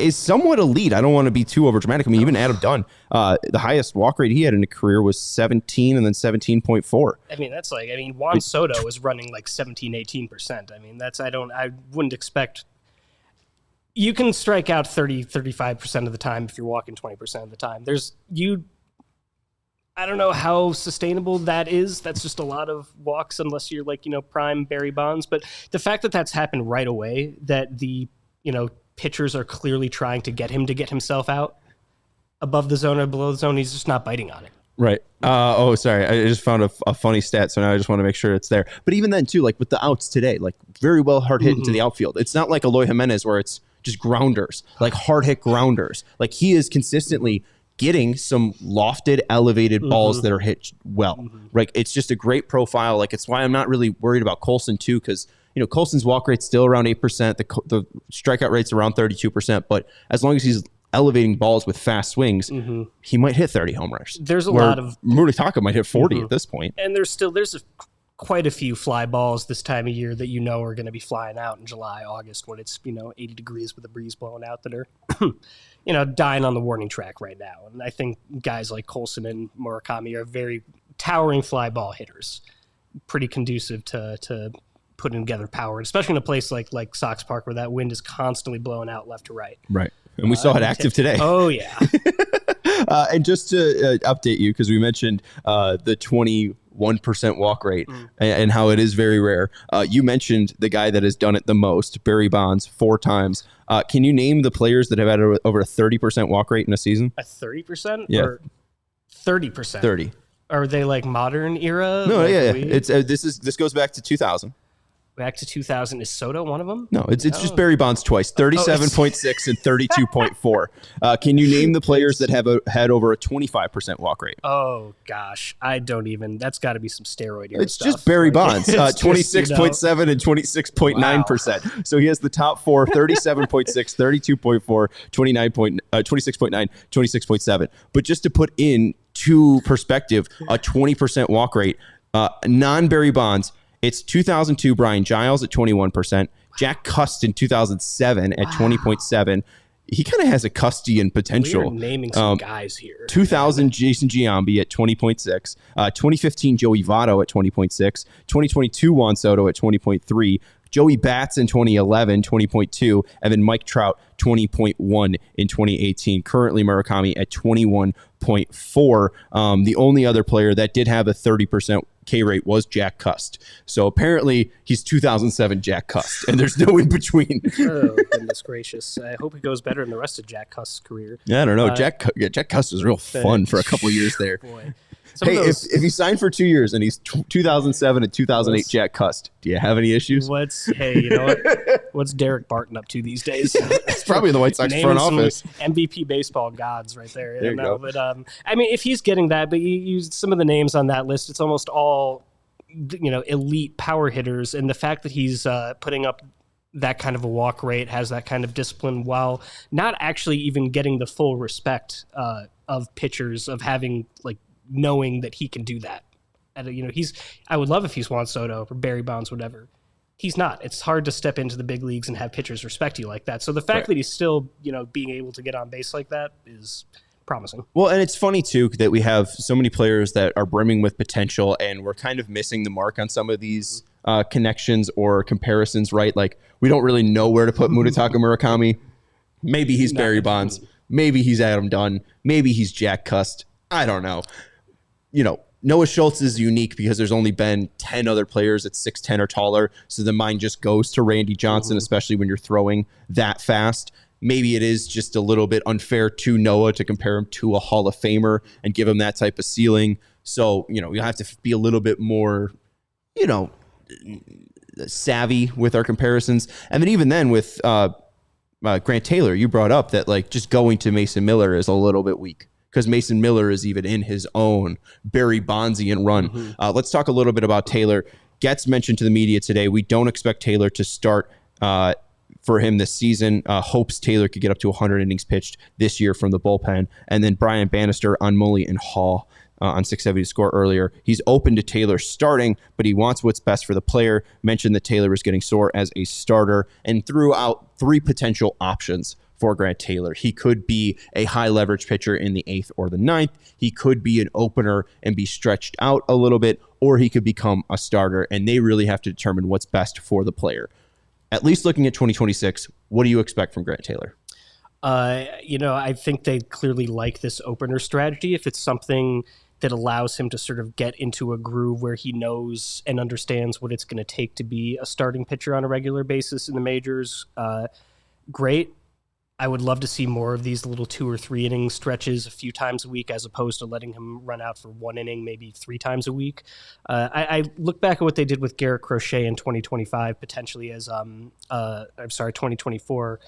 somewhat elite. I don't want to be too overdramatic. I mean, even Adam Dunn, the highest walk rate he had in a career was 17 and then 17.4. I mean, Juan Soto is running like 17, 18%. I mean, I wouldn't expect. You can strike out 35% of the time if you're walking 20% of the time. I don't know how sustainable that is. That's just a lot of walks unless you're like, prime Barry Bonds. But the fact that that's happened right away, that the, pitchers are clearly trying to get him to get himself out above the zone or below the zone, he's just not biting on it. Right. Sorry. I just found a funny stat, so now I just want to make sure it's there. But even then, too, like with the outs today, like very well hard hit into the outfield. It's not like Eloy Jimenez where it's just grounders, like hard hit grounders. Like he is consistently getting some lofted, elevated balls that are hit well. Right. It's just a great profile. Like it's why I'm not really worried about Colson too, because Colson's walk rate's still around 8%. The strikeout rate's around 32%. But as long as he's elevating balls with fast swings, he might hit 30 homers. There's a lot of Munetaka might hit 40 at this point. And there's quite a few fly balls this time of year that are going to be flying out in July, August when it's 80 degrees with a breeze blowing out that are dying on the warning track right now. And I think guys like Colson and Murakami are very towering fly ball hitters, pretty conducive to putting together power, especially in a place like Sox Park where that wind is constantly blowing out left to right. Right. And we saw it active today. Oh, yeah. And just to update you, because we mentioned the 21% walk rate and how it is very rare. You mentioned the guy that has done it the most, Barry Bonds, 4 times. Can you name the players that have had over a 30% walk rate in a season? A 30%? Yeah. Or 30%? 30. Are they like modern era? No, yeah. It's this goes back to 2000. Back to 2000. Is Soto one of them? No, it's just Barry Bonds twice, 37.6 and 32.4. Can you name the players that have had over a 25% walk rate? Oh, gosh. I don't even. That's got to be some steroid era It's stuff. just Barry Bonds, 26.7 and 26.9%. Wow. So he has the top 4, 37.6, 32.4, 26.9, 26.7. But just to put into perspective, a 20% walk rate, non-Barry Bonds, it's 2002 Brian Giles at 21%, Jack Cust in 2007 at 20.7. He kind of has a Custian potential. We're naming some guys here. 2000 Jason Giambi at 20.6, 2015 Joey Votto at 20.6, 2022 Juan Soto at 20.3, Joey Bats in 2011, 20.2, and then Mike Trout, 20.1 in 2018. Currently Murakami at 21.4. The only other player that did have a 30% K rate was Jack Cust. So apparently he's 2007 Jack Cust, and there's no in between. Oh, goodness gracious. I hope it goes better in the rest of Jack Cust's career. Yeah, I don't know. Jack Cust was real fun for a couple of years there. Boy. Hey, if he signed for 2 years and he's 2007 and 2008 Jack Cust, do you have any issues? You know what? What's Derek Barton up to these days? It's probably in the White Sox front office. MVP baseball gods right there. There you go. But I mean, if he's getting that, but you use some of the names on that list, it's almost all elite power hitters, and the fact that he's putting up that kind of a walk rate, has that kind of discipline, while not actually even getting the full respect of pitchers, of having knowing that he can do that. And I would love if he's Juan Soto or Barry Bonds, whatever. He's not. It's hard to step into the big leagues and have pitchers respect you like that. So the fact that he's still, being able to get on base like that is promising. Well, and it's funny too that we have so many players that are brimming with potential, and we're kind of missing the mark on some of these connections or comparisons, right? Like we don't really know where to put Munetaka Murakami. Maybe he's Barry Bonds. Maybe he's Adam Dunn. Maybe he's Jack Cust. I don't know. Noah Schultz is unique because there's only been 10 other players at 6'10 or taller. So the mind just goes to Randy Johnson, especially when you're throwing that fast. Maybe it is just a little bit unfair to Noah to compare him to a Hall of Famer and give him that type of ceiling. So, you'll have to be a little bit more, savvy with our comparisons. And then even then with Grant Taylor, you brought up that just going to Mason Miller is a little bit weak, because Mason Miller is even in his own Barry Bondsian run. Let's talk a little bit about Taylor. Getz mentioned to the media today, we don't expect Taylor to start for him this season. Hopes Taylor could get up to 100 innings pitched this year from the bullpen. And then Brian Bannister on Mully and Hall on 670 to score earlier. He's open to Taylor starting, but he wants what's best for the player. Mentioned that Taylor is getting sore as a starter, and threw out 3 potential options for Grant Taylor. He could be a high leverage pitcher in the 8th or the 9th. He could be an opener and be stretched out a little bit, or he could become a starter, and they really have to determine what's best for the player. At least looking at 2026, What do you expect from Grant Taylor? I think they clearly like this opener strategy. If it's something that allows him to sort of get into a groove where he knows and understands what it's going to take to be a starting pitcher on a regular basis in the majors, great. I would love to see more of these little 2 or 3 inning stretches a few times a week, as opposed to letting him run out for 1 inning, maybe 3 times a week. I look back at what they did with Garrett Crochet in 2025, potentially as 2024,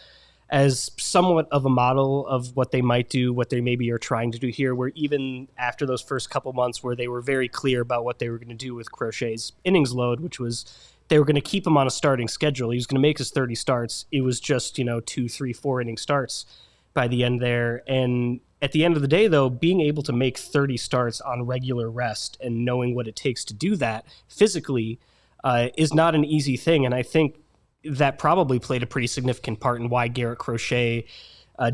as somewhat of a model of what they might do, what they maybe are trying to do here, where even after those first couple months where they were very clear about what they were going to do with Crochet's innings load, which was they were going to keep him on a starting schedule. He was going to make his 30 starts. It was just, 2, 3, 4 inning starts by the end there. And at the end of the day, though, being able to make 30 starts on regular rest and knowing what it takes to do that physically is not an easy thing. And I think that probably played a pretty significant part in why Garrett Crochet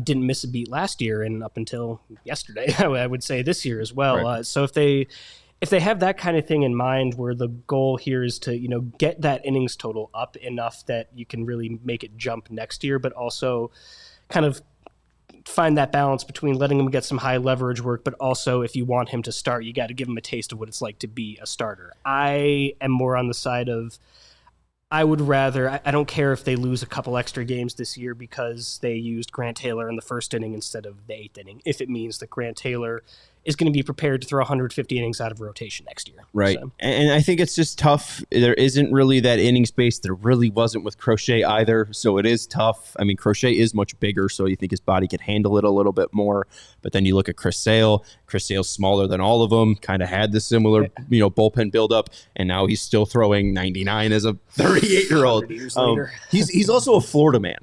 didn't miss a beat last year and up until yesterday, I would say this year as well. Right. So if they have that kind of thing in mind, where the goal here is to, get that innings total up enough that you can really make it jump next year, but also kind of find that balance between letting him get some high leverage work, but also if you want him to start, you got to give him a taste of what it's like to be a starter. I am more on the side of, I would rather, I don't care if they lose a couple extra games this year because they used Grant Taylor in the first inning instead of the 8th inning, if it means that Grant Taylor is going to be prepared to throw 150 innings out of rotation next year. Right. So. And I think it's just tough. There isn't really that inning space. There really wasn't with Crochet either. So it is tough. I mean, Crochet is much bigger, so you think his body could handle it a little bit more. But then you look at Chris Sale. Chris Sale's smaller than all of them, kind of had the similar, bullpen buildup, and now he's still throwing 99 as a 38-year-old. He's also a Florida man.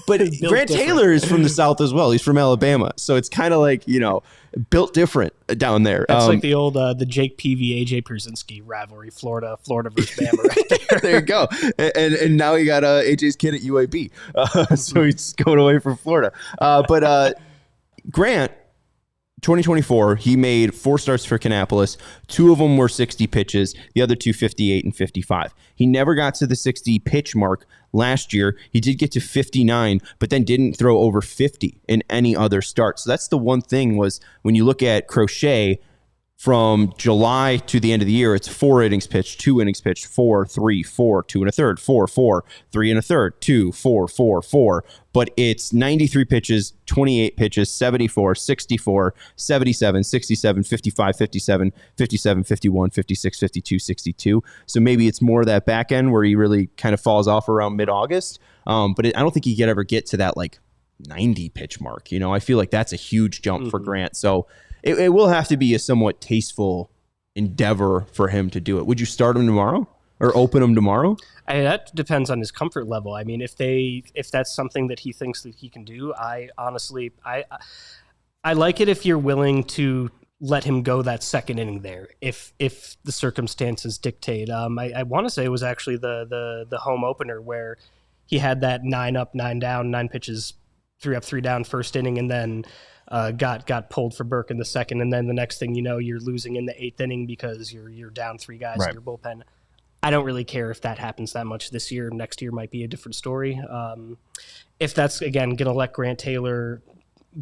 But Grant Taylor is from the South as well. He's from Alabama. So it's kind of like, built different down there. That's like the old the Jake Peavy, AJ Pierzynski rivalry, Florida versus Bama right there. There you go. And now you got AJ's kid at UAB. So he's going away from Florida. But Grant, 2024, he made 4 starts for Kannapolis. 2 of them were 60 pitches. The other 2, 58 and 55. He never got to the 60 pitch mark last year. He did get to 59, but then didn't throw over 50 in any other start. So that's the one thing was when you look at Crochet, from July to the end of the year, it's 4 innings pitched, 2 innings pitched, 4, 3, 4, 2 1/3, 4, 4, 3 1/3, 2, 4, 4, 4. But it's 93 pitches, 28 pitches, 74, 64, 77, 67, 55, 57, 57, 51, 56, 52, 62. So maybe it's more of that back end where he really kind of falls off around mid-August. But I don't think he could ever get to that 90 pitch mark. I feel like that's a huge jump for Grant. So it will have to be a somewhat tasteful endeavor for him to do it. Would you start him tomorrow or open him tomorrow? That depends on his comfort level. I mean, if that's something that he thinks that he can do, I honestly like it if you're willing to let him go that second inning there, if the circumstances dictate. I want to say it was actually the home opener where he had that 9 up, 9 down, 9 pitches, 3 up, 3 down first inning, and then got pulled for Burke in the second, and then the next thing you know, you're losing in the 8th inning because you're down 3 guys in your bullpen. I don't really care if that happens that much this year. Next year might be a different story. If that's, again, going to let Grant Taylor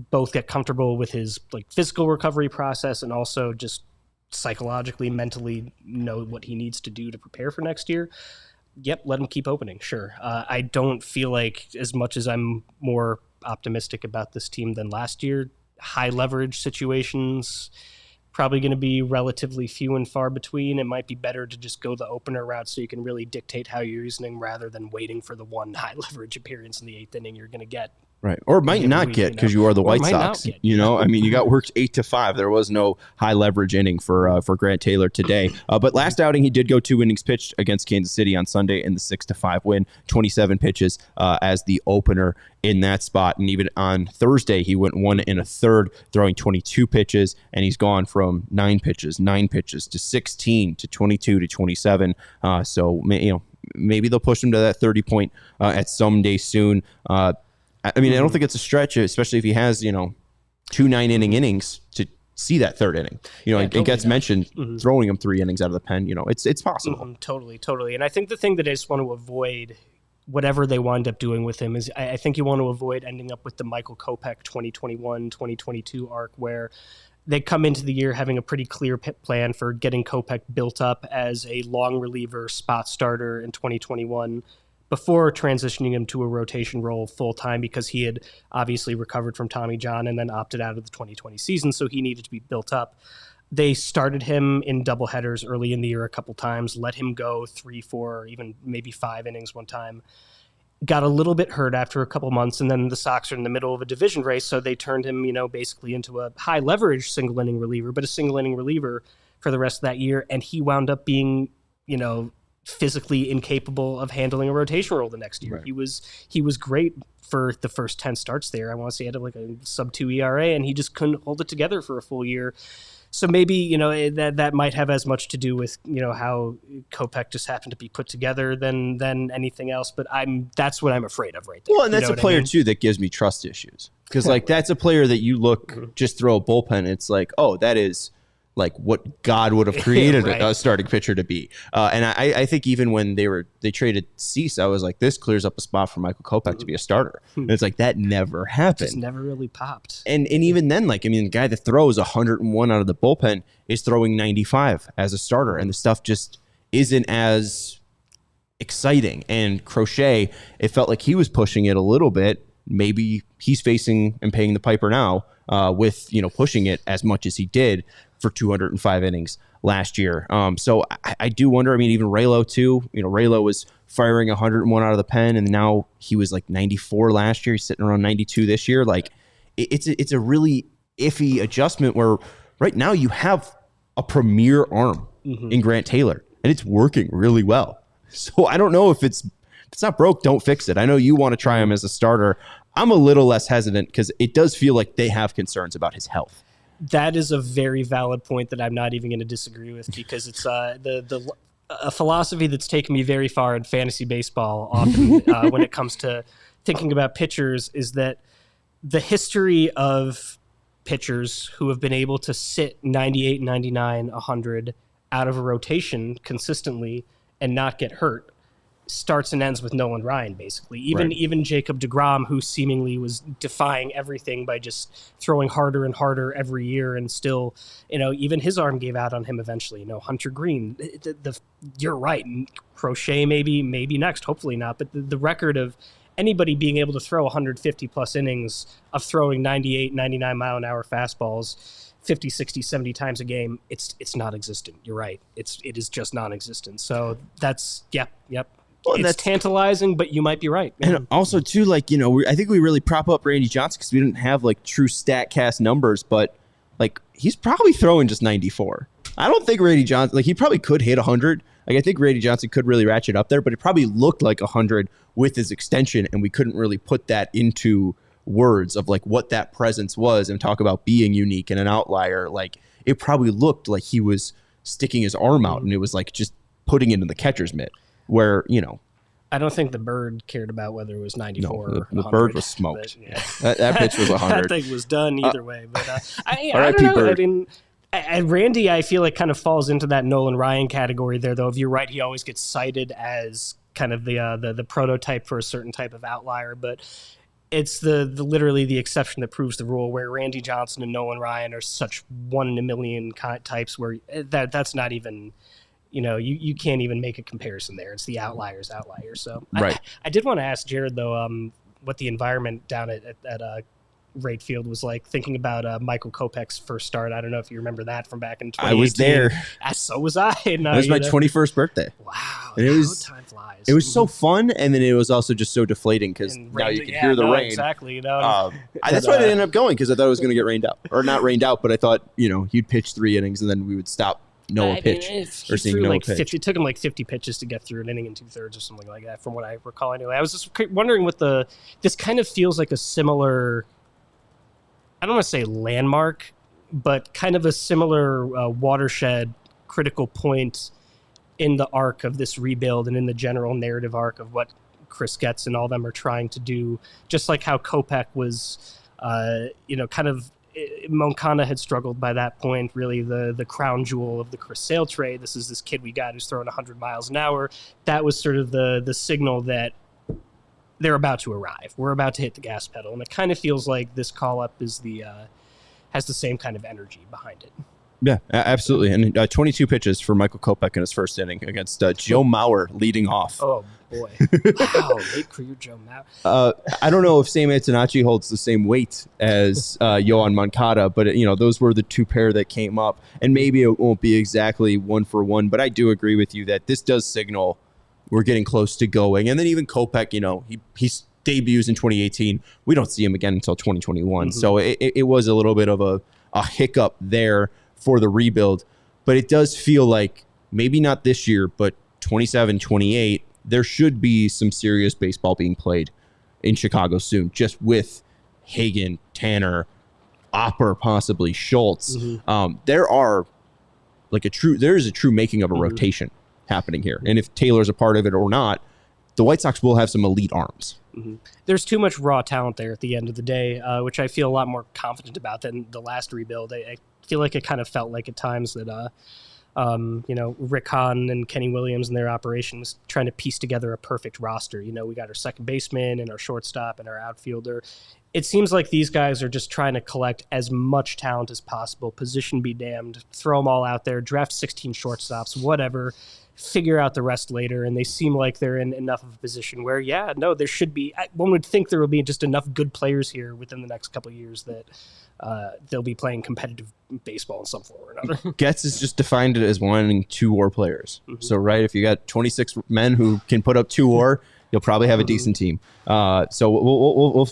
both get comfortable with his physical recovery process and also just psychologically, mentally know what he needs to do to prepare for next year, yep, let him keep opening, sure. I don't feel like, as much as I'm more optimistic about this team than last year, high leverage situations probably going to be relatively few and far between. It might be better to just go the opener route so you can really dictate how you're using rather than waiting for the one high leverage appearance in the 8th inning you're going to get. Right. Or might not get because you are the White Sox. I mean, you got worked 8-5. There was no high leverage inning for Grant Taylor today. But last outing, he did go 2 innings pitched against Kansas City on Sunday in the 6-5 win, 27 pitches as the opener in that spot. And even on Thursday, he went 1 1/3, throwing 22 pitches, and he's gone from 9 pitches to 16 to 22 to 27. So maybe they'll push him to that 30 point at some day soon. I mean, I don't think it's a stretch, especially if he has, 2 9-inning innings to see that 3rd inning. It gets mentioned throwing him 3 innings out of the pen. It's possible. Totally. And I think the thing that I just want to avoid whatever they wind up doing with him is, I think you want to avoid ending up with the Michael Kopech 2021, 2022 arc where they come into the year having a pretty clear plan for getting Kopech built up as a long reliever spot starter in 2021 before transitioning him to a rotation role full time, because he had obviously recovered from Tommy John and then opted out of the 2020 season. So he needed to be built up. They started him in doubleheaders early in the year a couple times, let him go 3, 4, even maybe 5 innings one time. Got a little bit hurt after a couple months, and then the Sox are in the middle of a division race, so they turned him, basically into a high leverage single inning reliever, but a single inning reliever for the rest of that year, and he wound up being, physically incapable of handling a rotation role the next year. Right. He was great for the first 10 starts there. I want to say he had like a sub-2 ERA, and he just couldn't hold it together for a full year. So maybe, that might have as much to do with, how Kopech just happened to be put together than anything else. But that's what I'm afraid of right there. Well, and that's a player, too, that gives me trust issues. Because, that's a player that you look, just throw a bullpen, it's like, oh, that is like what God would have created right. a starting pitcher to be. And I think even when they traded Cease, I was like, this clears up a spot for Michael Kopech to be a starter. And it's like, that never happened. Just never really popped. And even then, the guy that throws 101 out of the bullpen is throwing 95 as a starter. And the stuff just isn't as exciting. And Crochet, it felt like he was pushing it a little bit. Maybe he's facing and paying the piper now with, pushing it as much as he did for 205 innings last year. So I do wonder, even Raylo too, Raylo was firing 101 out of the pen, and now he was like 94 last year. He's sitting around 92 this year. Like it's a really iffy adjustment where right now you have a premier arm in Grant Taylor, and it's working really well. So I don't know if it's not broke, don't fix it. I know you want to try him as a starter. I'm a little less hesitant because it does feel like they have concerns about his health. That is a very valid point that I'm not even going to disagree with, because it's a philosophy that's taken me very far in fantasy baseball often when it comes to thinking about pitchers, is that the history of pitchers who have been able to sit 98, 99, 100 out of a rotation consistently and not get hurt starts and ends with Nolan Ryan, basically. Even Jacob deGrom, who seemingly was defying everything by just throwing harder and harder every year, and still, even his arm gave out on him eventually. Hunter Green, you're right. Crochet maybe next, hopefully not. But the record of anybody being able to throw 150 plus innings of throwing 98, 99 mile an hour fastballs 50, 60, 70 times a game, it's non-existent. You're right. It is just non-existent. So that's, yep. Well, it's tantalizing, but you might be right. Man. And also, too, I think we really prop up Randy Johnson because we didn't have, true StatCast numbers, but, he's probably throwing just 94. I don't think Randy Johnson, he probably could hit 100. I think Randy Johnson could really ratchet up there, but it probably looked like 100 with his extension, and we couldn't really put that into words of, what that presence was and talk about being unique and an outlier. It probably looked like he was sticking his arm out, and it was, just putting it in the catcher's mitt. Where, I don't think the Bird cared about whether it was 94 or 100. The Bird was smoked. But, yeah. that pitch was 100. That thing was done either way. But I don't know. Bird. Randy, I feel like kind of falls into that Nolan Ryan category there, though. If you're right, he always gets cited as kind of the prototype for a certain type of outlier. But it's the literally the exception that proves the rule, where Randy Johnson and Nolan Ryan are such 1 in a million types where that's not even... you can't even make a comparison there. It's the outliers. So right. I did want to ask Jared, though, what the environment down at Wright Field was like, thinking about Michael Kopech's first start. I don't know if you remember that from back in 2018. I was there. So was I. It was my 21st birthday. Wow. And time flies. It was so fun, and then it was also just so deflating because now you can hear the rain. Exactly. That's why I ended up going, because I thought it was going to get rained out. Or not rained out, but I thought, he'd pitch 3 innings, and then we would stop. Pitch. Or seeing Noah pitch. 50, it took him 50 pitches to get through an inning and 2/3 or something like that, from what I recall. Anyway, I was just wondering this kind of feels like a similar, I don't want to say landmark, but kind of a similar watershed, critical point in the arc of this rebuild and in the general narrative arc of what Chris Getz and all them are trying to do. Just like how Kopech was, kind of. Moncada had struggled by that point, really the crown jewel of the Chris Sale trade. This is this kid we got who's throwing 100 miles an hour. That was sort of the signal that they're about to arrive. We're about to hit the gas pedal, and it kind of feels like this call-up is has the same kind of energy behind it. Yeah, absolutely. And 22 pitches for Michael Kopech in his first inning against Joe Mauer leading off. Oh, boy. Wow, late career Joe Mauer. I don't know if Sam Antonacci holds the same weight as Yoan Moncada, but those were the two pair that came up. And maybe it won't be exactly 1-for-1, but I do agree with you that this does signal we're getting close to going. And then even Kopech, he debuts in 2018. We don't see him again until 2021. Mm-hmm. So it was a little bit of a hiccup there for the rebuild. But it does feel like maybe not this year, but 27, 28, there should be some serious baseball being played in Chicago soon, just with Hagen, Tanner, Opper, possibly Schultz. Mm-hmm. There is a true making of a rotation happening here. And if Taylor's a part of it or not, the White Sox will have some elite arms. Mm-hmm. There's too much raw talent there at the end of the day, which I feel a lot more confident about than the last rebuild. I feel like it kind of felt like at times that, Rick Hahn and Kenny Williams and their operation was trying to piece together a perfect roster. We got our second baseman and our shortstop and our outfielder. It seems like these guys are just trying to collect as much talent as possible, position be damned, throw them all out there, draft 16 shortstops, whatever, figure out the rest later. And they seem like they're in enough of a position where, there should be, one would think there will be just enough good players here within the next couple of years that they'll be playing competitive baseball in some form or another. Getz is just defined it as wanting 2 WAR players. Mm-hmm. So, right, if you got 26 men who can put up 2 WAR, you'll probably have a decent team. So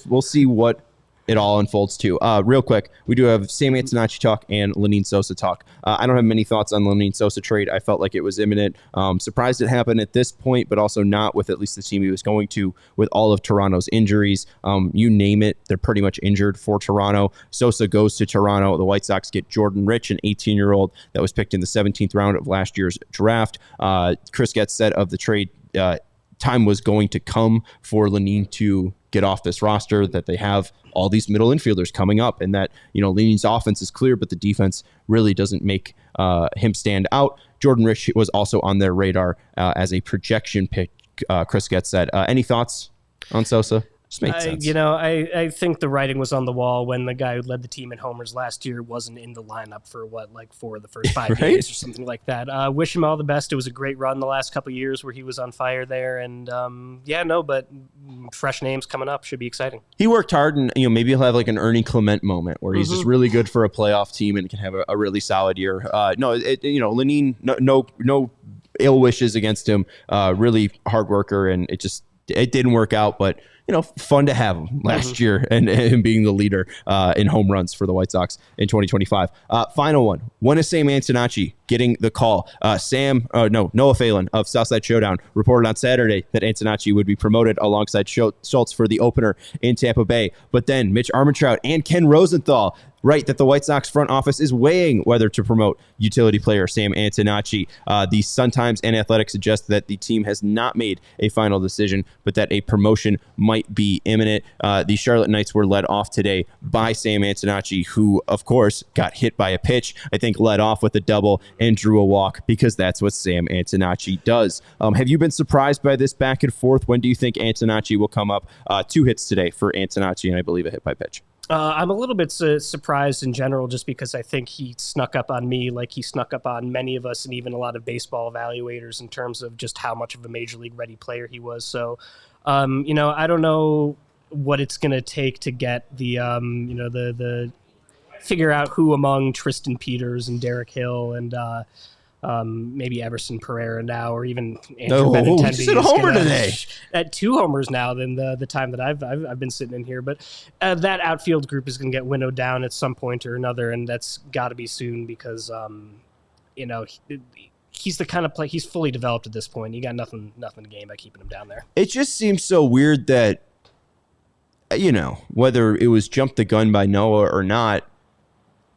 we'll see what it all unfolds to. Real quick, we do have Sam Antonacci talk and Lenyn Sosa talk. I don't have many thoughts on the Lenyn Sosa trade. I felt like it was imminent. Surprised it happened at this point, but also not with at least the team he was going to with all of Toronto's injuries. You name it, they're pretty much injured for Toronto. Sosa goes to Toronto. The White Sox get Jordan Rich, an 18-year-old that was picked in the 17th round of last year's draft. Chris Getz said of the trade, time was going to come for Lenyn to get off this roster, that they have all these middle infielders coming up, and that, Lenyn's offense is clear, but the defense really doesn't make him stand out. Jordan Rich was also on their radar as a projection pick, Chris Getz said. Any thoughts on Sosa? Just makes sense. I think the writing was on the wall when the guy who led the team in homers last year wasn't in the lineup for 4 of the first 5 right? games or something like that. Wish him all the best. It was a great run the last couple of years where he was on fire there. And but fresh names coming up should be exciting. He worked hard, and maybe he'll have like an Ernie Clement moment where he's just really good for a playoff team and can have a really solid year. Lenyn, no ill wishes against him. Really hard worker, and it didn't work out, but fun to have him last year and him being the leader in home runs for the White Sox in 2025. Final one. When is Sam Antonacci getting the call? Noah Phelan of Southside Showdown reported on Saturday that Antonacci would be promoted alongside Schultz for the opener in Tampa Bay. But then Mitch Armentrout and Ken Rosenthal write that the White Sox front office is weighing whether to promote utility player Sam Antonacci. The Sun-Times and Athletic suggest that the team has not made a final decision, but that a promotion might be imminent. The Charlotte Knights were led off today by Sam Antonacci, who, of course, got hit by a pitch. I think led off with a double and drew a walk because that's what Sam Antonacci does. Have you been surprised by this back and forth? When do you think Antonacci will come up? 2 hits today for Antonacci, and I believe a hit by pitch. I'm a little bit surprised in general, just because I think he snuck up on me like he snuck up on many of us and even a lot of baseball evaluators in terms of just how much of a major league ready player he was. So, I don't know what it's going to take to get the figure out who among Tristan Peters and Derek Hill and maybe Everson Pereira now, or even Andrew Benintendi. He's a homer today. At 2 homers now than the time that I've been sitting in here. But that outfield group is going to get winnowed down at some point or another, and that's got to be soon because he's the kind of play. He's fully developed at this point. You got nothing to gain by keeping him down there. It just seems so weird that whether it was jump the gun by Noah or not,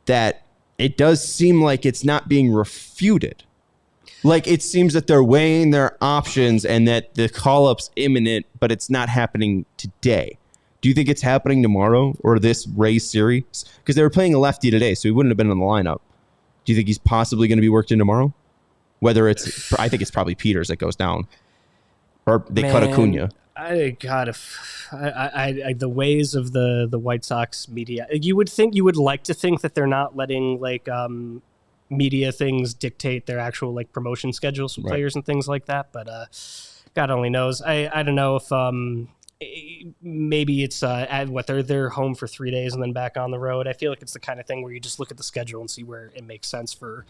that it does seem like it's not being refuted. Like, it seems that they're weighing their options and that the call-up's imminent, but it's not happening today. Do you think it's happening tomorrow or this Rays series? Because they were playing a lefty today, so he wouldn't have been in the lineup. Do you think he's possibly going to be worked in tomorrow? I think it's probably Peters that goes down. Or they cut Acuna. The ways of the White Sox media. You would like to think that they're not letting like media things dictate their actual like promotion schedules for players and things like that. But God only knows. I don't know if maybe it's they're home for 3 days and then back on the road. I feel like it's the kind of thing where you just look at the schedule and see where it makes sense for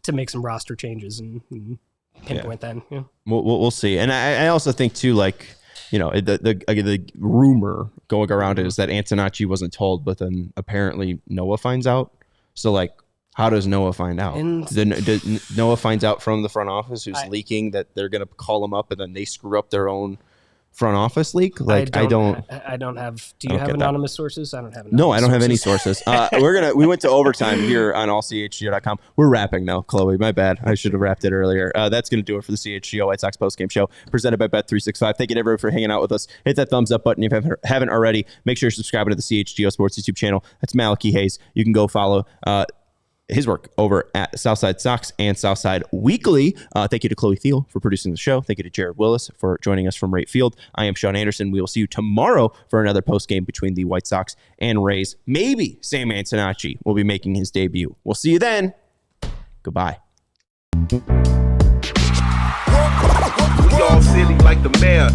to make some roster changes and pinpoint then. Yeah. We'll see. And I also think too, like, you know, the rumor going around is that Antonacci wasn't told, but then apparently Noah finds out. So like, how does Noah find out? Noah finds out from the front office who's leaking that they're going to call him up and then they screw up their own front office leak. Like I don't have. Do you have anonymous sources? I don't have. No, I don't have any sources. We went to overtime here on allchgo.com. We're wrapping now, Chloe. My bad. I should have wrapped it earlier. That's going to do it for the CHGO White Sox postgame show presented by Bet365. Thank you to everyone for hanging out with us. Hit that thumbs up button if you haven't already. Make sure you're subscribing to the CHGO Sports YouTube channel. That's Malachi Hayes. You can go follow his work over at Southside Sox and Southside Weekly. Thank you to Chloe Thiel for producing the show. Thank you to Jared Wyllys for joining us from right field. I am Sean Anderson. We will see you tomorrow for another post game between the White Sox and Rays. Maybe Sam Antonacci will be making his debut. We'll see you then. Goodbye. We all silly like the mayor.